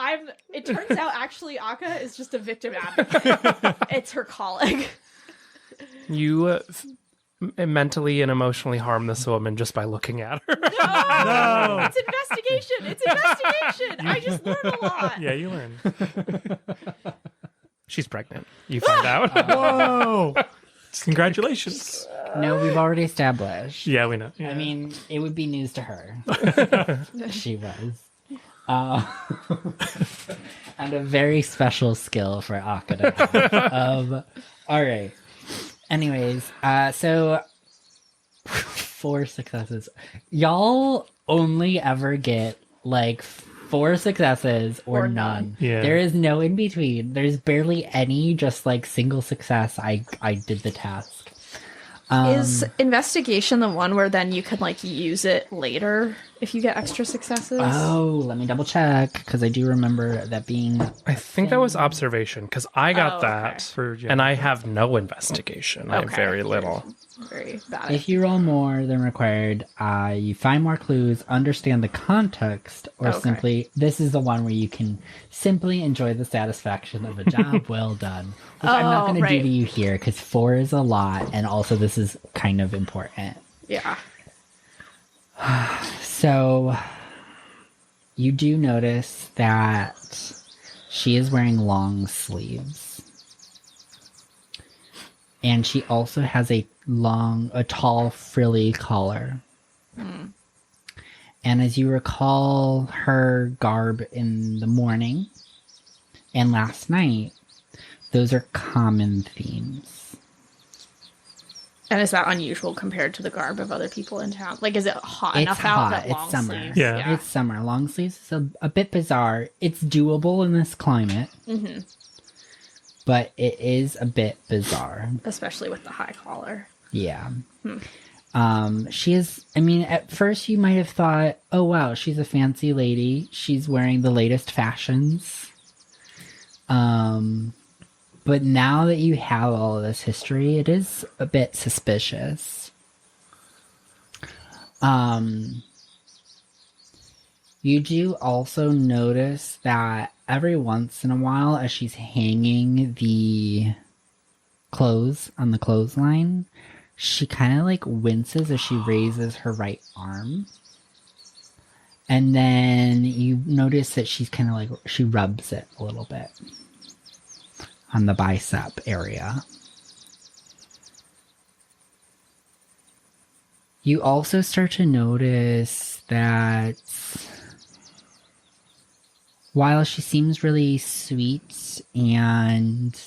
It turns out actually Akka is just a victim advocate. It's her calling. You mentally and emotionally harm this woman just by looking at her. No, it's investigation. It's investigation. I just learned a lot. Yeah, you learn. She's pregnant. You find out. Whoa! Congratulations. No, we've already established. Yeah, we know. Yeah. I mean, it would be news to her. She was. And a very special skill for Akka to have. All right. Anyways, so 4 successes. Y'all only ever get like 4 successes or none. Yeah. There is no in between. There's barely any, just like single success. I did the task. Is investigation the one where then you can like use it later if you get extra successes? Oh, let me double check because I do remember that being. I think that was observation because I got Oh, okay. that. For And I have no investigation. I have Okay. very little. Very bad. If you roll more than required, you find more clues, understand the context, or Okay. simply, this is the one where you can simply enjoy the satisfaction of a job well done. Which I'm not Oh, going to do right. to you here because 4 is a lot, and also this is kind of important. Yeah. So, you do notice that she is wearing long sleeves. And she also has a tall, frilly collar. And as you recall her garb in the morning and last night, those are common themes. And is that unusual compared to the garb of other people in town? Like, is it hot It's enough hot. out that It's long summer. sleeves? Yeah. It's summer. Long sleeves is a bit bizarre. It's doable in this climate. Mm-hmm. But it is a bit bizarre. Especially with the high collar. Yeah. She is, I mean, at first you might have thought, oh wow, she's a fancy lady. She's wearing the latest fashions. But now that you have all of this history, it is a bit suspicious. You do also notice that every once in a while, as she's hanging the clothes on the clothesline, she kind of like winces as she raises her right arm. And then you notice that she's kind of like, she rubs it a little bit on the bicep area. You also start to notice that while she seems really sweet and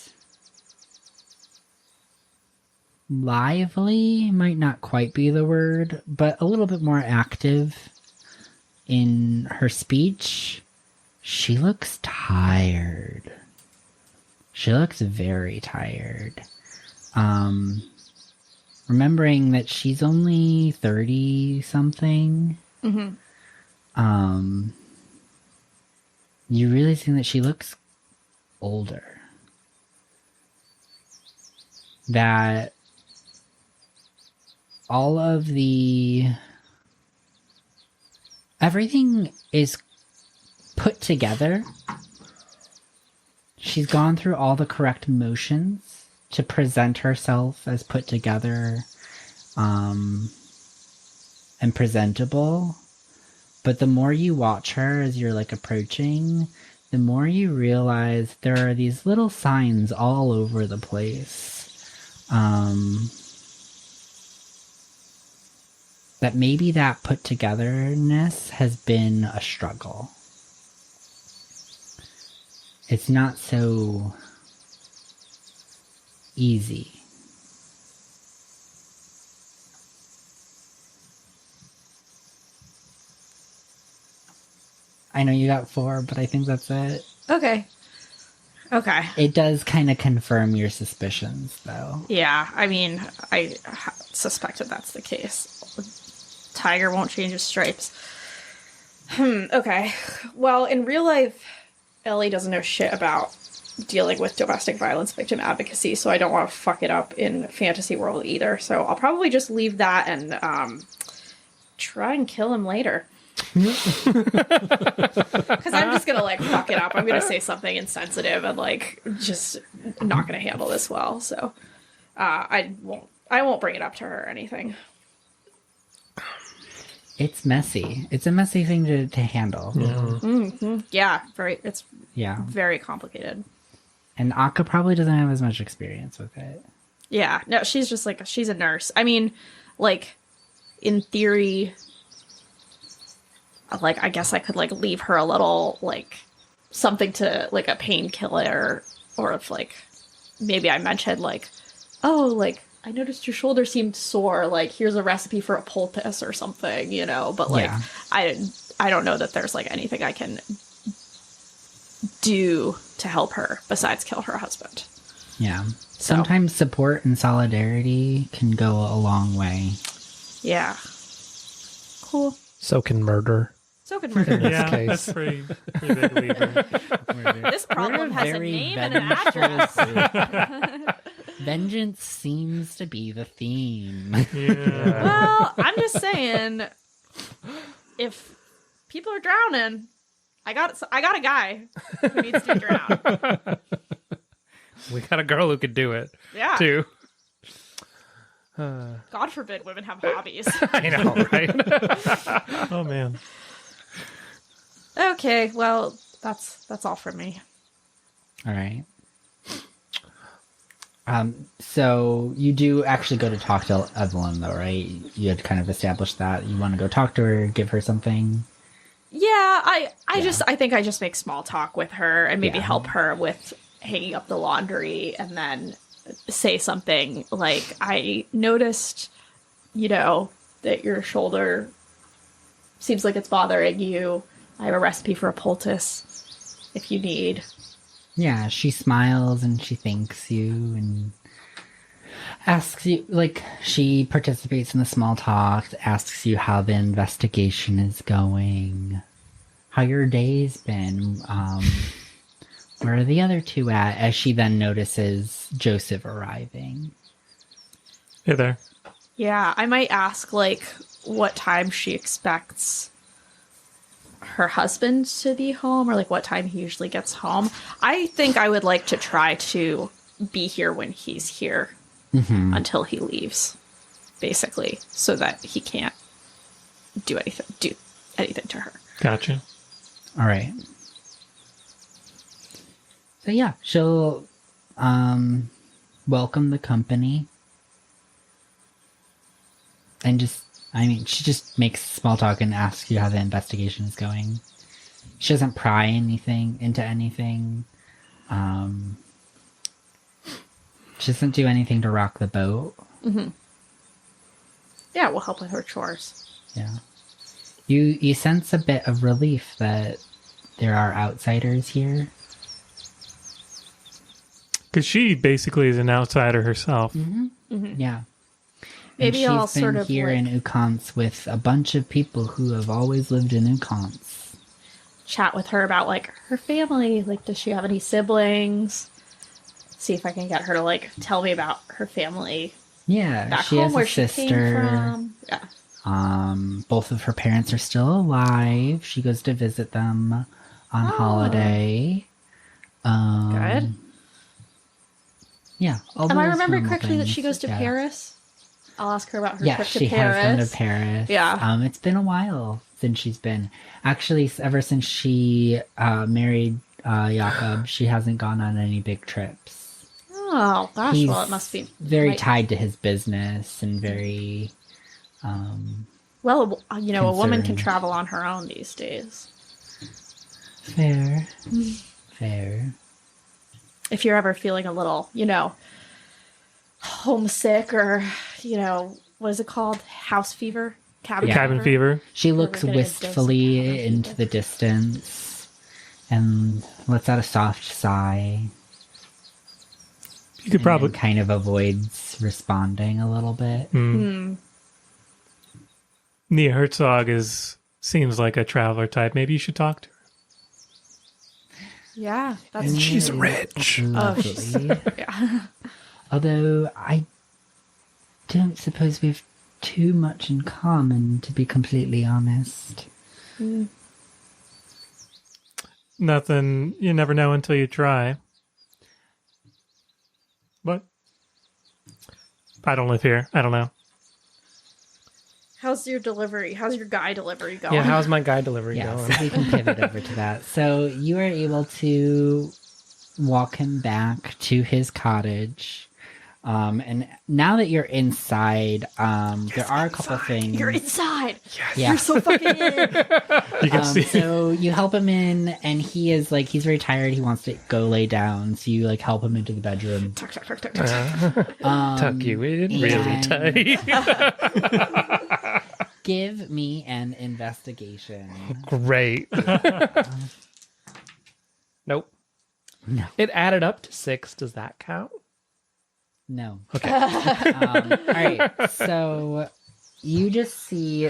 lively, might not quite be the word, but a little bit more active in her speech, she looks tired. She looks very tired. Remembering that she's only 30 something. Mm-hmm. You really think that she looks older. That all of everything is put together. She's gone through all the correct motions to present herself as put together and presentable. But the more you watch her as you're like approaching, the more you realize there are these little signs all over the place. That maybe that put togetherness has been a struggle. It's not so easy. I know you got 4, but I think that's it. Okay. It does kind of confirm your suspicions, though. Yeah, I mean, I suspected that's the case. Tiger won't change his stripes. Okay. Well, in real life, Ellie doesn't know shit about dealing with domestic violence victim advocacy, so I don't want to fuck it up in fantasy world either. So I'll probably just leave that and try and kill him later. Because I'm just gonna like fuck it up. I'm gonna say something insensitive and like just not gonna handle this well. So I won't bring it up to her or anything. It's messy. It's a messy thing to handle. Mm-hmm. Yeah, it's Yeah. very complicated. And Akka probably doesn't have as much experience with it. Yeah, no, she's just like she's a nurse. I mean, like in theory, like I guess I could like leave her a little like something to like a painkiller, or if like maybe I mentioned like, oh, like I noticed your shoulder seemed sore, like here's a recipe for a poultice or something, you know, but like Yeah. I don't know that there's like anything I can do to help her besides kill her husband. Yeah. Sometimes support and solidarity can go a long way. Yeah. Cool. So can murder. So good murder. this Yeah, case. that's pretty big lever. This problem We're has a very name and an vengeful address. Vengeance seems to be the theme. Yeah. Well, I'm just saying, if people are drowning, I got a guy who needs to be drowned. We got a girl who could do it, Yeah. too. God forbid women have hobbies. I know, right? Oh man. Okay, well, that's all from me. All right. So you do actually go to talk to Evelyn, though, right? You had kind of established that you want to go talk to her, give her something. Yeah, I think I just make small talk with her and maybe Yeah. help her with hanging up the laundry, and then say something like, I noticed, you know, that your shoulder seems like it's bothering you. I have a recipe for a poultice if you need. Yeah, she smiles and she thanks you and asks you, like, she participates in the small talk, asks you how the investigation is going, how your day's been, where are the other two at, as she then notices Joseph arriving. Hey there. Yeah, I might ask, like, what time she expects her husband to be home, or, like, what time he usually gets home. I think I would like to try to be here when he's here until he leaves, basically, so that he can't do anything to her. Gotcha. All right. So yeah, she'll welcome the company. And she just makes small talk and asks you how the investigation is going. She doesn't pry into anything. She doesn't do anything to rock the boat. Yeah, we'll help with her chores. Yeah. You sense a bit of relief that there are outsiders here. Because she basically is an outsider herself. Yeah. Maybe and I'll she's been sort of here like, in Ukance with a bunch of people who have always lived in Ukance. chat with her about like her family. Like, does she have any siblings? See if I can get her to like tell me about her family Yeah, back she home, has where a she came sister. from. Yeah. Both of her parents are still alive. She goes to visit them on holiday. Good. Yeah. all Am I those remembering normal correctly that she things, goes to yeah. Paris? I'll ask her about her Yeah, trip to she Paris. has been to Paris. Yeah. It's been a while since she's been. Actually, ever since she married Jakob, she hasn't gone on any big trips. Oh gosh, He's well it must be very might- tied to his business and very. Well, you know, a woman can concerned. travel on her own these days. Fair. Fair. If you're ever feeling a little, you know, homesick or, you know, what is it called? House fever? Cabin fever. She looks gonna dose wistfully it down. into the distance and lets out a soft sigh. You could probably. And kind of avoids responding a little bit. Nia Herzog seems like a traveler type. Maybe you should talk to her. Yeah, that's And She's it is rich. Lovely. yeah. Although I don't suppose we have too much in common, to be completely honest. Nothing. You never know until you try. But I don't live here. I don't know. How's your delivery? How's your guy delivery going? Yeah, how's my guy delivery Yeah, going? so we can pivot over to that. So you are able to walk him back to his cottage. And now that you're inside, there are a couple things. You're inside. Yeah. You're so fucking in. You can see. So you help him in, and he's very tired. He wants to go lay down. So you help him into the bedroom. Tuck, tuck, tuck, tuck, tuck. Tuck you in really and- tight. Give me an investigation. Great. Nope. No. It added up to 6. Does that count? No. Okay. All right. So you just see,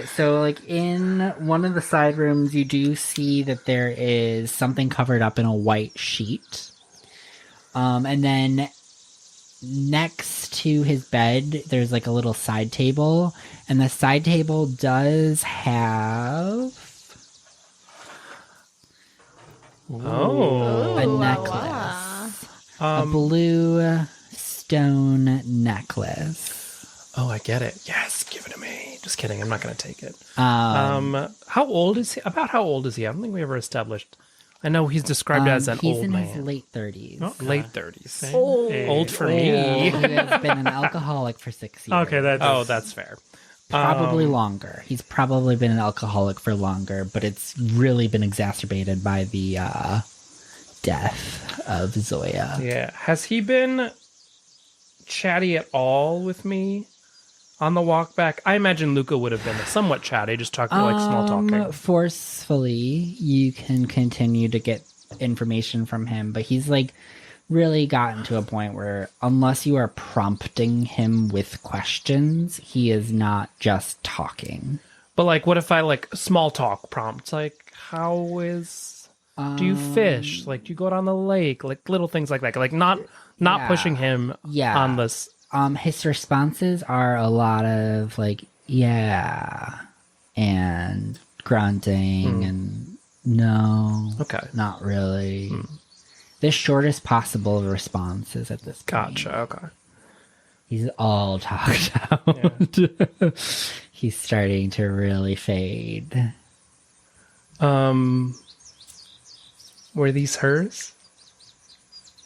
in one of the side rooms, you do see that there is something covered up in a white sheet. And then next to his bed, there's a little side table, and the side table does have Oh. a Ooh, necklace. A Um, blue stone necklace. oh, I get it. Yes, give it to me. Just kidding. I'm not going to take it. How How old is he? About how old is he? I don't think we ever established. I know he's described as an he's old in man. his late 30s. Okay. Late 30s. Same Old. age. Old for He me. has been an alcoholic for 6 years. Okay, that. Oh, that's fair. Probably longer. He's probably been an alcoholic for longer, but it's really been exacerbated by the death of Zoya. Yeah. Has he been chatty at all with me on the walk back? I imagine Luca would have been somewhat chatty, just talking small talking. Forcefully, you can continue to get information from him, but he's really gotten to a point where unless you are prompting him with questions, he is not just talking. But what if I small talk prompts? How is? Do you fish? Do you go out on the lake? Little things like that. Not Yeah. pushing him Yeah. on this. His responses are a lot of yeah, and grunting and no, Okay. not really. The shortest possible responses at this point. Gotcha. Okay. He's all talked out. He's starting to really fade. Were these hers?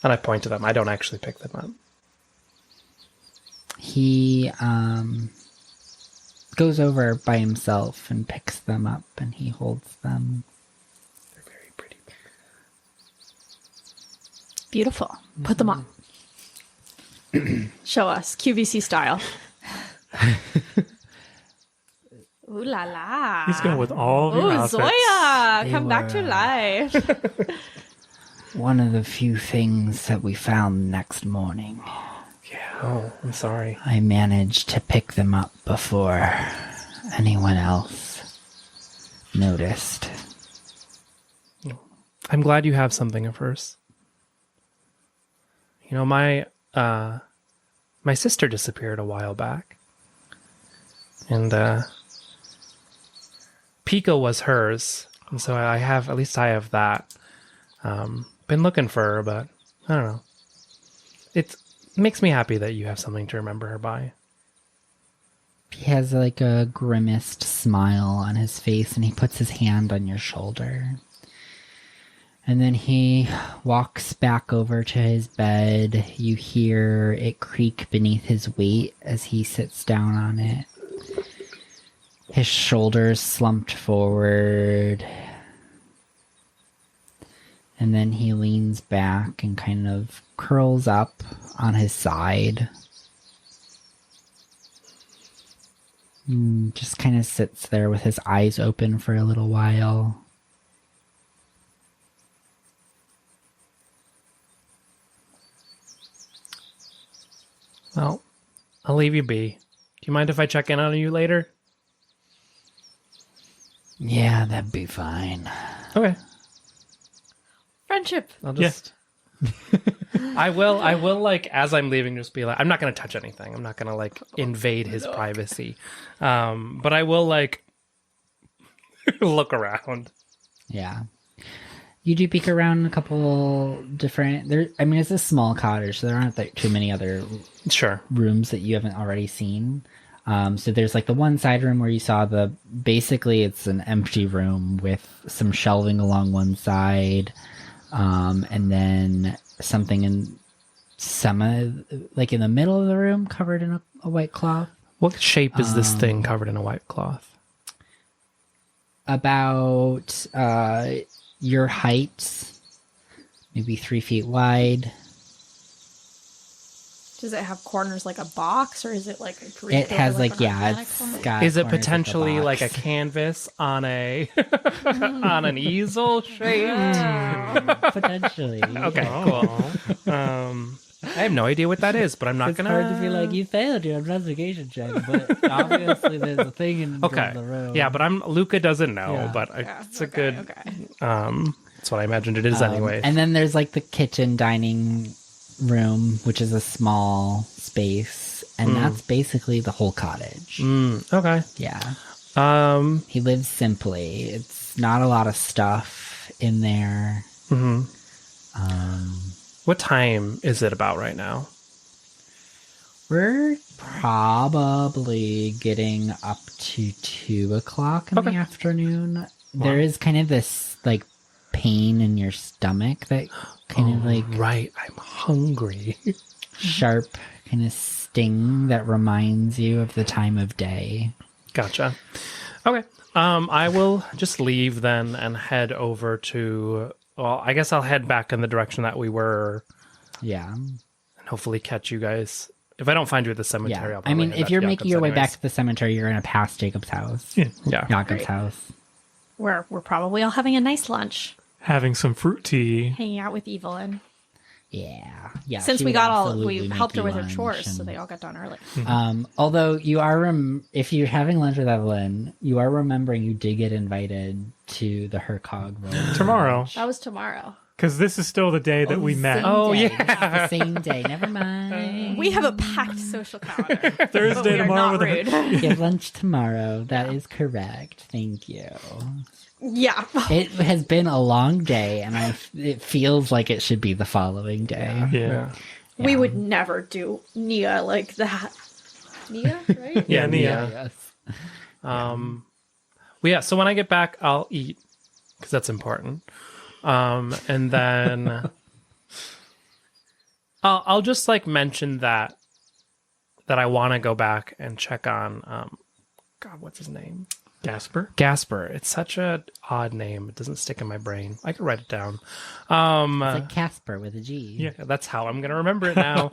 And I point to them. I don't actually pick them up. He goes over by himself and picks them up, and he holds them. They're very Beautiful. Put them on. Show us QVC style. Ooh la la. He's going with all of your Ooh, outfits. Zoya, They come back to were, life. One of the few things that we found next morning. Oh, I'm sorry. I managed to pick them up before anyone else noticed. I'm glad you have something of hers. You know, my sister disappeared a while back. And Pico was hers. And so I have that. Been looking for her, but I don't know. It makes me happy that you have something to remember her by. He has like a grimaced smile on his face and he puts his hand on your shoulder. And then he walks back over to his bed. You hear it creak beneath his weight as he sits down on it. His shoulders slumped forward. And then he leans back and kind of curls up on his side. Just kind of sits there with his eyes open for a little while. Well, I'll leave you be. Do you mind if I check in on you later? Yeah, that'd be fine. Okay. Friendship. I'll just... I will like, as I'm leaving, just be like, I'm not going to touch anything. I'm not going to like invade his privacy. But I will like look around. Yeah. You do peek around a couple different... it's a small cottage, so there aren't too many other Sure. rooms that you haven't already seen. So there's like the one side room where you saw basically it's an empty room with some shelving along one side. And then something in like in the middle of the room covered in a white cloth. What shape is this thing covered in a white cloth? About your height, maybe 3 feet wide. Does it have corners like a box, or is it like a Greek It door, has like like, an yeah, organic it's form? got Is it corners potentially like a box. canvas on a on an easel shaped? Potentially. Okay, Oh. cool. I have no idea what that is, but I'm not It's gonna. hard to be like, you failed your investigation check, but obviously there's a thing in Okay, the room. yeah, but Luca doesn't know, Yeah. but Yeah, it's a okay, good. Okay. That's what I imagined it is anyway. And then there's like the kitchen dining room, which is a small space, and that's basically the whole cottage. Okay. Yeah. He lives simply. It's not a lot of stuff in there. What time is it about right now? We're probably getting up to 2 o'clock in the afternoon. There is kind of this like pain in your stomach that kind of like Right, I'm hungry. sharp kind of sting that reminds you of the time of day. Gotcha. Okay. I will just leave then and head over to. Well, I guess I'll head back in the direction that we were, Yeah. and hopefully catch you guys. If I don't find you at the cemetery, Yeah. I'll I probably mean, head if back you're to making your way Jacob's back to the cemetery, you're going to pass Jacob's house. anyways. Yeah. Jacob's house. We're probably all having a nice lunch, Having some fruit tea. hanging out with Evelyn. Yeah. Yeah. Since she we would got absolutely we make helped her you with her lunch chores, so and- they all got done early. although you are, if you're having lunch with Evelyn, you are remembering you did get invited to the Hercog roll. Tomorrow. That was tomorrow. Because this is still the day that we met. The same day. Never mind. We have a packed social calendar. Thursday but we are tomorrow. not with rude. You have lunch tomorrow. That is correct. Thank you. Yeah. It has been a long day, and it feels like it should be the following day. Yeah. We would never do Nia like that. Nia, right? Yeah, Nia. Yes. Well, yeah. So when I get back, I'll eat because that's important. And then I'll just like mention that I want to go back and check on God, what's his name? Gašper. It's such a odd name. It doesn't stick in my brain. I could write it down. It's like Casper with a G. Yeah, that's how I'm gonna remember it now.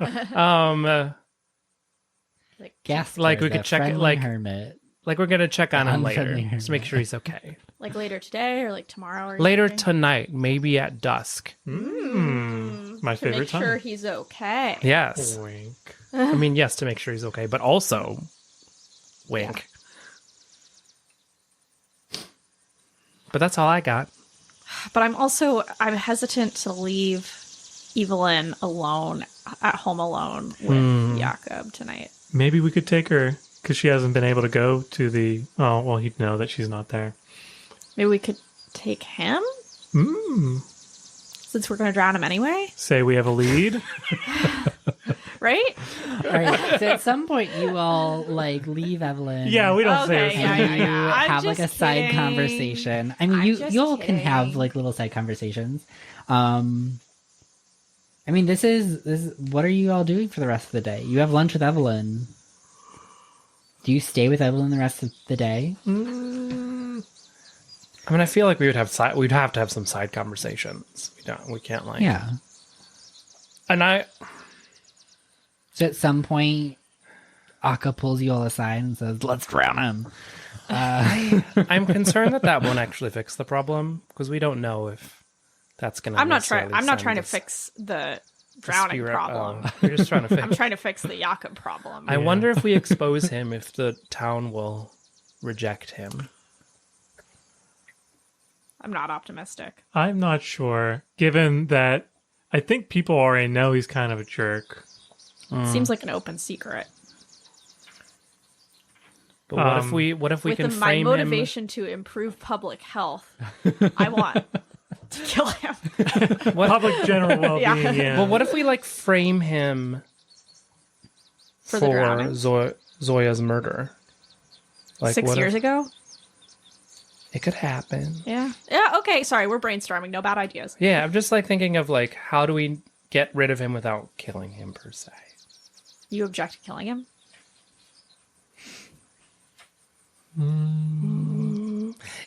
Gasper, Like we the could check it, friendly like- hermit. Like we're gonna check on him later, Unfriendly just to make sure he's okay. Like later today or like tomorrow or Later something? tonight, maybe at dusk. My To favorite make time. sure he's okay. Yes. Wink. I mean, yes, to make sure he's okay, but also wink. But that's all I got. But I'm hesitant to leave Evelyn alone at home alone with Jakob tonight. Maybe we could take her because she hasn't been able to go to the. Oh, well, he'd know that she's not there. Maybe we could take him since we're going to drown him anyway, Say we have a lead. right? All right. So at some point, you all like leave Evelyn. Yeah, we don't say Okay, her. yeah, And you I'm have like a just side kidding. conversation. I mean, I'm you just all can have kidding. like little side conversations. I mean, this is what are you all doing for the rest of the day? You have lunch with Evelyn. Do you stay with Evelyn the rest of the day? I mean, I feel like we'd have to have some side conversations. We can't like. Yeah. And So at some point, Akka pulls you all aside and says, "Let's drown him." I'm concerned that won't actually fix the problem because we don't know if that's gonna. I'm not trying necessarily to send fix the the drowning spirit- problem. You're just trying to fix. I'm trying to fix the Jakob problem. I wonder if we expose him, if the town will reject him. I'm not optimistic. I'm not sure, given that I think people already know he's kind of a jerk. Seems like an open secret. But what if we With can my frame motivation to improve public health, I want to kill him. Public general well-being. Yeah. Yeah. him? But what if we like frame him For the drowning? Zoya's murder? Like 6 what years if- ago? It could happen. Yeah. Yeah, okay. Sorry, we're brainstorming. No bad ideas. Yeah, I'm just like thinking of like how do we get rid of him without killing him per se? You object to killing him?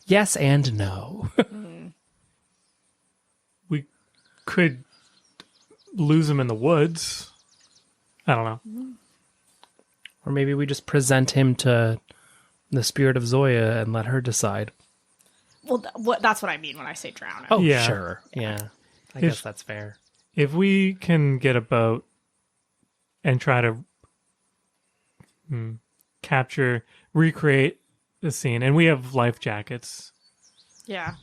Yes and no. We could lose him in the woods. I don't know. Or maybe we just present him to the spirit of Zoya and let her decide. Well, that's what I mean when I say drown him. Oh, Yeah. sure. Yeah. I guess that's fair. If we can get a boat and try to recreate the scene, and we have life jackets, Yeah.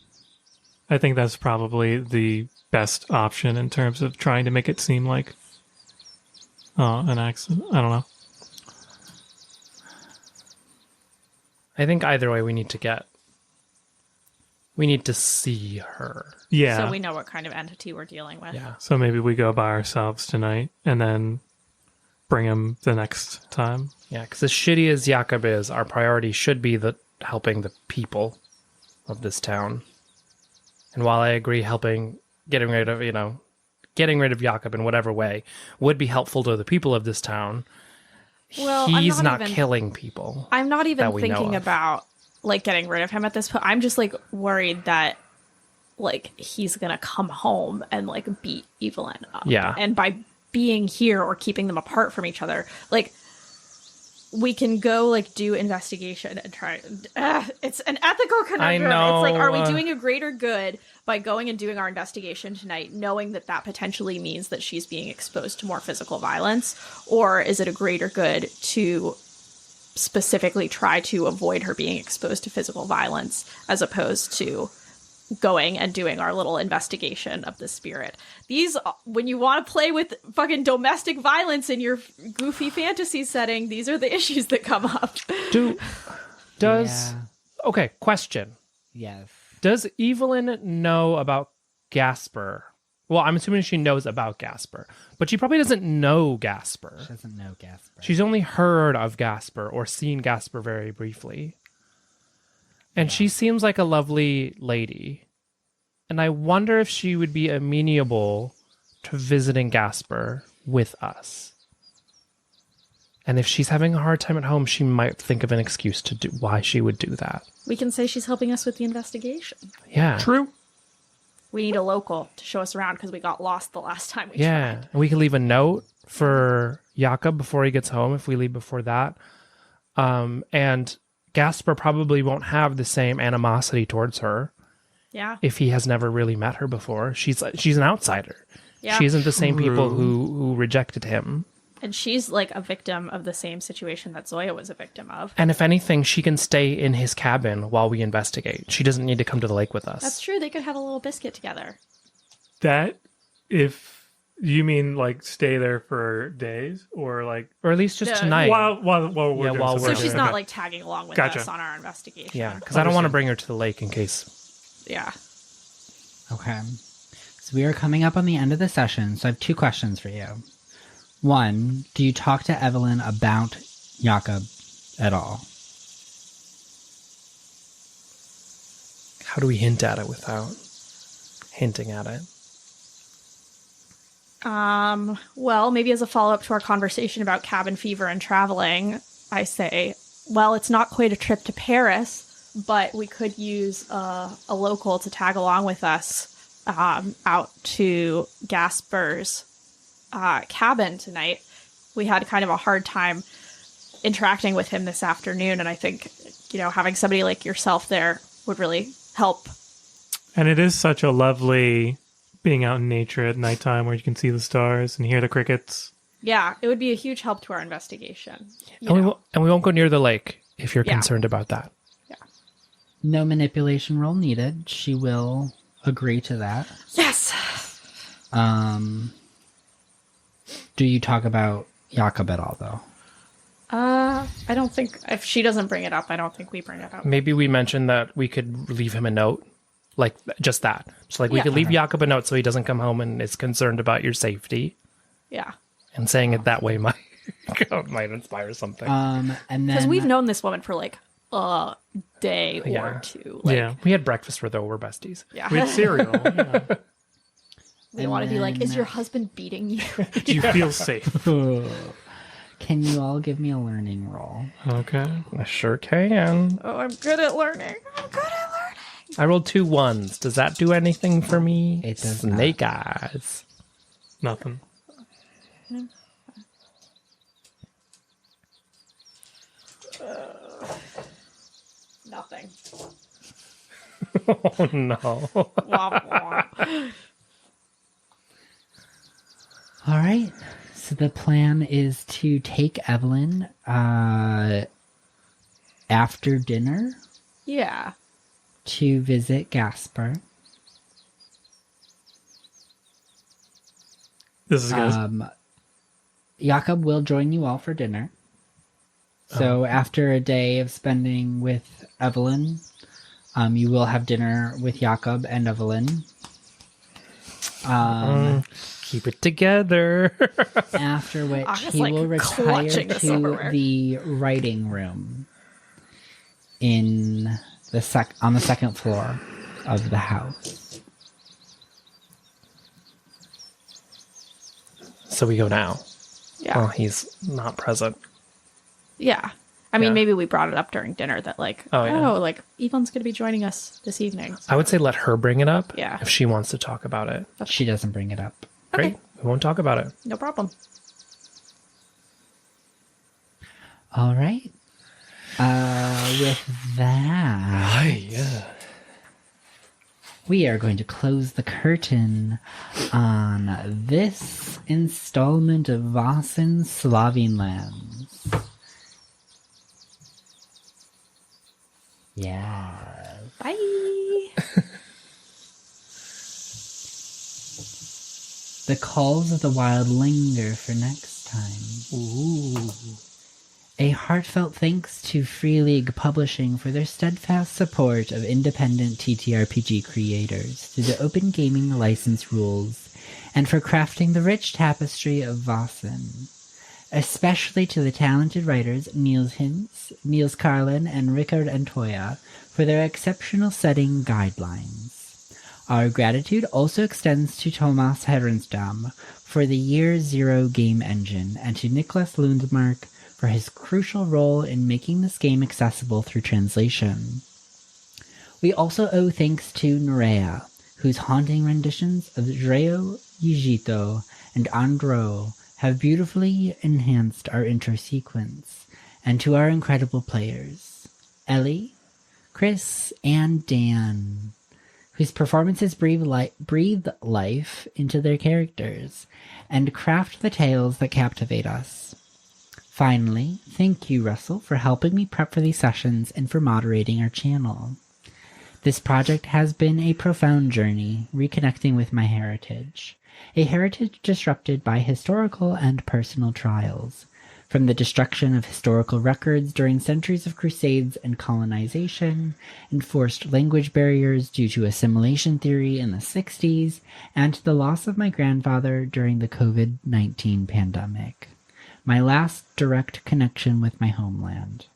I think that's probably the best option in terms of trying to make it seem like an accident. I don't know. I think either way we need to see her. Yeah. So we know what kind of entity we're dealing with. Yeah. So maybe we go by ourselves tonight and then bring him the next time. Yeah, because as shitty as Jakob is, our priority should be helping the people of this town. And while I agree getting rid of Jakob in whatever way would be helpful to the people of this town, Well, I'm he's not even- killing people. I'm not even that we know thinking of. about like getting rid of him at this point. I'm just like worried that like he's gonna come home and like beat Evelyn up. Yeah. And by being here or keeping them apart from each other, like we can go like do investigation and try. It's an ethical conundrum. I know. It's like, are we doing a greater good by going and doing our investigation tonight, knowing that potentially means that she's being exposed to more physical violence, or is it a greater good to specifically try to avoid her being exposed to physical violence as opposed to going and doing our little investigation of the spirit? These, when you want to play with fucking domestic violence in your goofy fantasy setting, these are the issues that come up. Yeah. Okay, question. Yes. Does Evelyn know about Gašper? Well, I'm assuming she knows about Gašper, but she probably doesn't know Gašper. She doesn't know Gaspar. She's only heard of Gašper or seen Gašper very briefly. And she seems like a lovely lady. And I wonder if she would be amenable to visiting Gašper with us. And if she's having a hard time at home, she might think of an excuse to do why she would do that. We can say she's helping us with the investigation. Yeah. True. We need a local to show us around because we got lost the last time we Yeah. tried. And we can leave a note for Jakob before he gets home if we leave before that. And Gašper probably won't have the same animosity towards her Yeah. if he has never really met her before. She's an outsider. Yeah. She isn't the same people True. who rejected him. And she's like a victim of the same situation that Zoya was a victim of. And if anything, she can stay in his cabin while we investigate. She doesn't need to come to the lake with us. That's true. They could have a little biscuit together. That, if you mean like stay there for days or like Or at least just No, tonight. while we're Yeah, doing while something. we're So she's Okay. not like tagging along with Gotcha. us on our investigation. Yeah, because I don't want to Understood. bring her to the lake in case. Yeah. Okay. So we are coming up on the end of the session, so I have 2 questions for you. 1, do you talk to Evelyn about Jakob at all? How do we hint at it without hinting at it? Well, maybe as a follow-up to our conversation about cabin fever and traveling, I say, well, it's not quite a trip to Paris, but we could use a local to tag along with us out to Gašper's cabin tonight. We had kind of a hard time interacting with him this afternoon, and I think, having somebody like yourself there would really help. And it is such a lovely being out in nature at nighttime where you can see the stars and hear the crickets. Yeah, it would be a huge help to our investigation. And we won't go near the lake if you're Yeah. concerned about that. No manipulation roll needed. She will agree to that. Yes! Do you talk about Jakob at all, though? I don't think, if she doesn't bring it up, I don't think we bring it up. Maybe we mentioned that we could leave him a note. Like, just that. So, we Yeah. could leave Jakob a note so he doesn't come home and is concerned about your safety. Yeah. And saying it that way might inspire something. And then Because we've known this woman for like a day or Yeah. two. Yeah. We had breakfast with her. We're besties. Yeah. We had cereal. Yeah. We want to be like, is your husband beating you? Do you feel safe? Can you all give me a learning roll? Okay. I sure can. Oh, I'm good at learning. I rolled 2 1s. Does that do anything for me? It does not. Snake eyes. Nothing. Nothing. Oh, no. Womp womp. All right. So the plan is to take Evelyn after dinner Yeah. to visit Gašper. This is good. Jakob will join you all for dinner. So after a day of spending with Evelyn, you will have dinner with Jakob and Evelyn. Keep it together. After which August, he like, will retire clutching the to silverware. the writing room in the on the second floor of the house. So we go now. Yeah. Well, he's not present. Yeah. I mean, Yeah. maybe we brought it up during dinner that like, Oh, yeah. like Yvonne's going to be joining us this evening. I would say let her bring it up. Yeah. If she wants to talk about it. She doesn't bring it up. Great. We won't talk about it. No problem. All right. With that, Yeah. we are going to close the curtain on this installment of Vaesen Slovene Lands. Yeah. Bye. The calls of the wild linger for next time. Ooh. A heartfelt thanks to Free League Publishing for their steadfast support of independent TTRPG creators through the open gaming license rules, and for crafting the rich tapestry of Vaesen. Especially to the talented writers Niels Hintz, Niels Carlin, and Rickard Antoya for their exceptional setting guidelines. Our gratitude also extends to Thomas Herenstam for the Year Zero game engine and to Niklas Lundmark for his crucial role in making this game accessible through translation. We also owe thanks to Noreia, whose haunting renditions of Zrejlo, Žito, and Andro have beautifully enhanced our intro sequence, and to our incredible players, Ellie, Chris, and Dan, whose performances breathe life into their characters and craft the tales that captivate us. Finally, thank you, Russell, for helping me prep for these sessions and for moderating our channel. This project has been a profound journey, reconnecting with my heritage, a heritage disrupted by historical and personal trials, from the destruction of historical records during centuries of crusades and colonization, enforced language barriers due to assimilation theory in the 60s, and to the loss of my grandfather during the COVID-19 pandemic, my last direct connection with my homeland.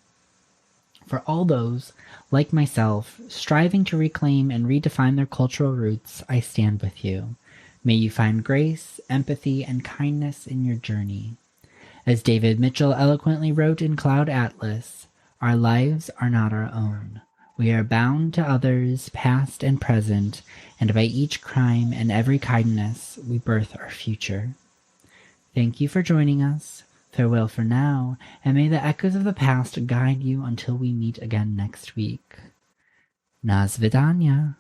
For all those, like myself, striving to reclaim and redefine their cultural roots, I stand with you. May you find grace, empathy, and kindness in your journey. As David Mitchell eloquently wrote in Cloud Atlas, our lives are not our own. We are bound to others, past and present, and by each crime and every kindness, we birth our future. Thank you for joining us. Farewell for now, and may the echoes of the past guide you until we meet again next week. Na svidanya.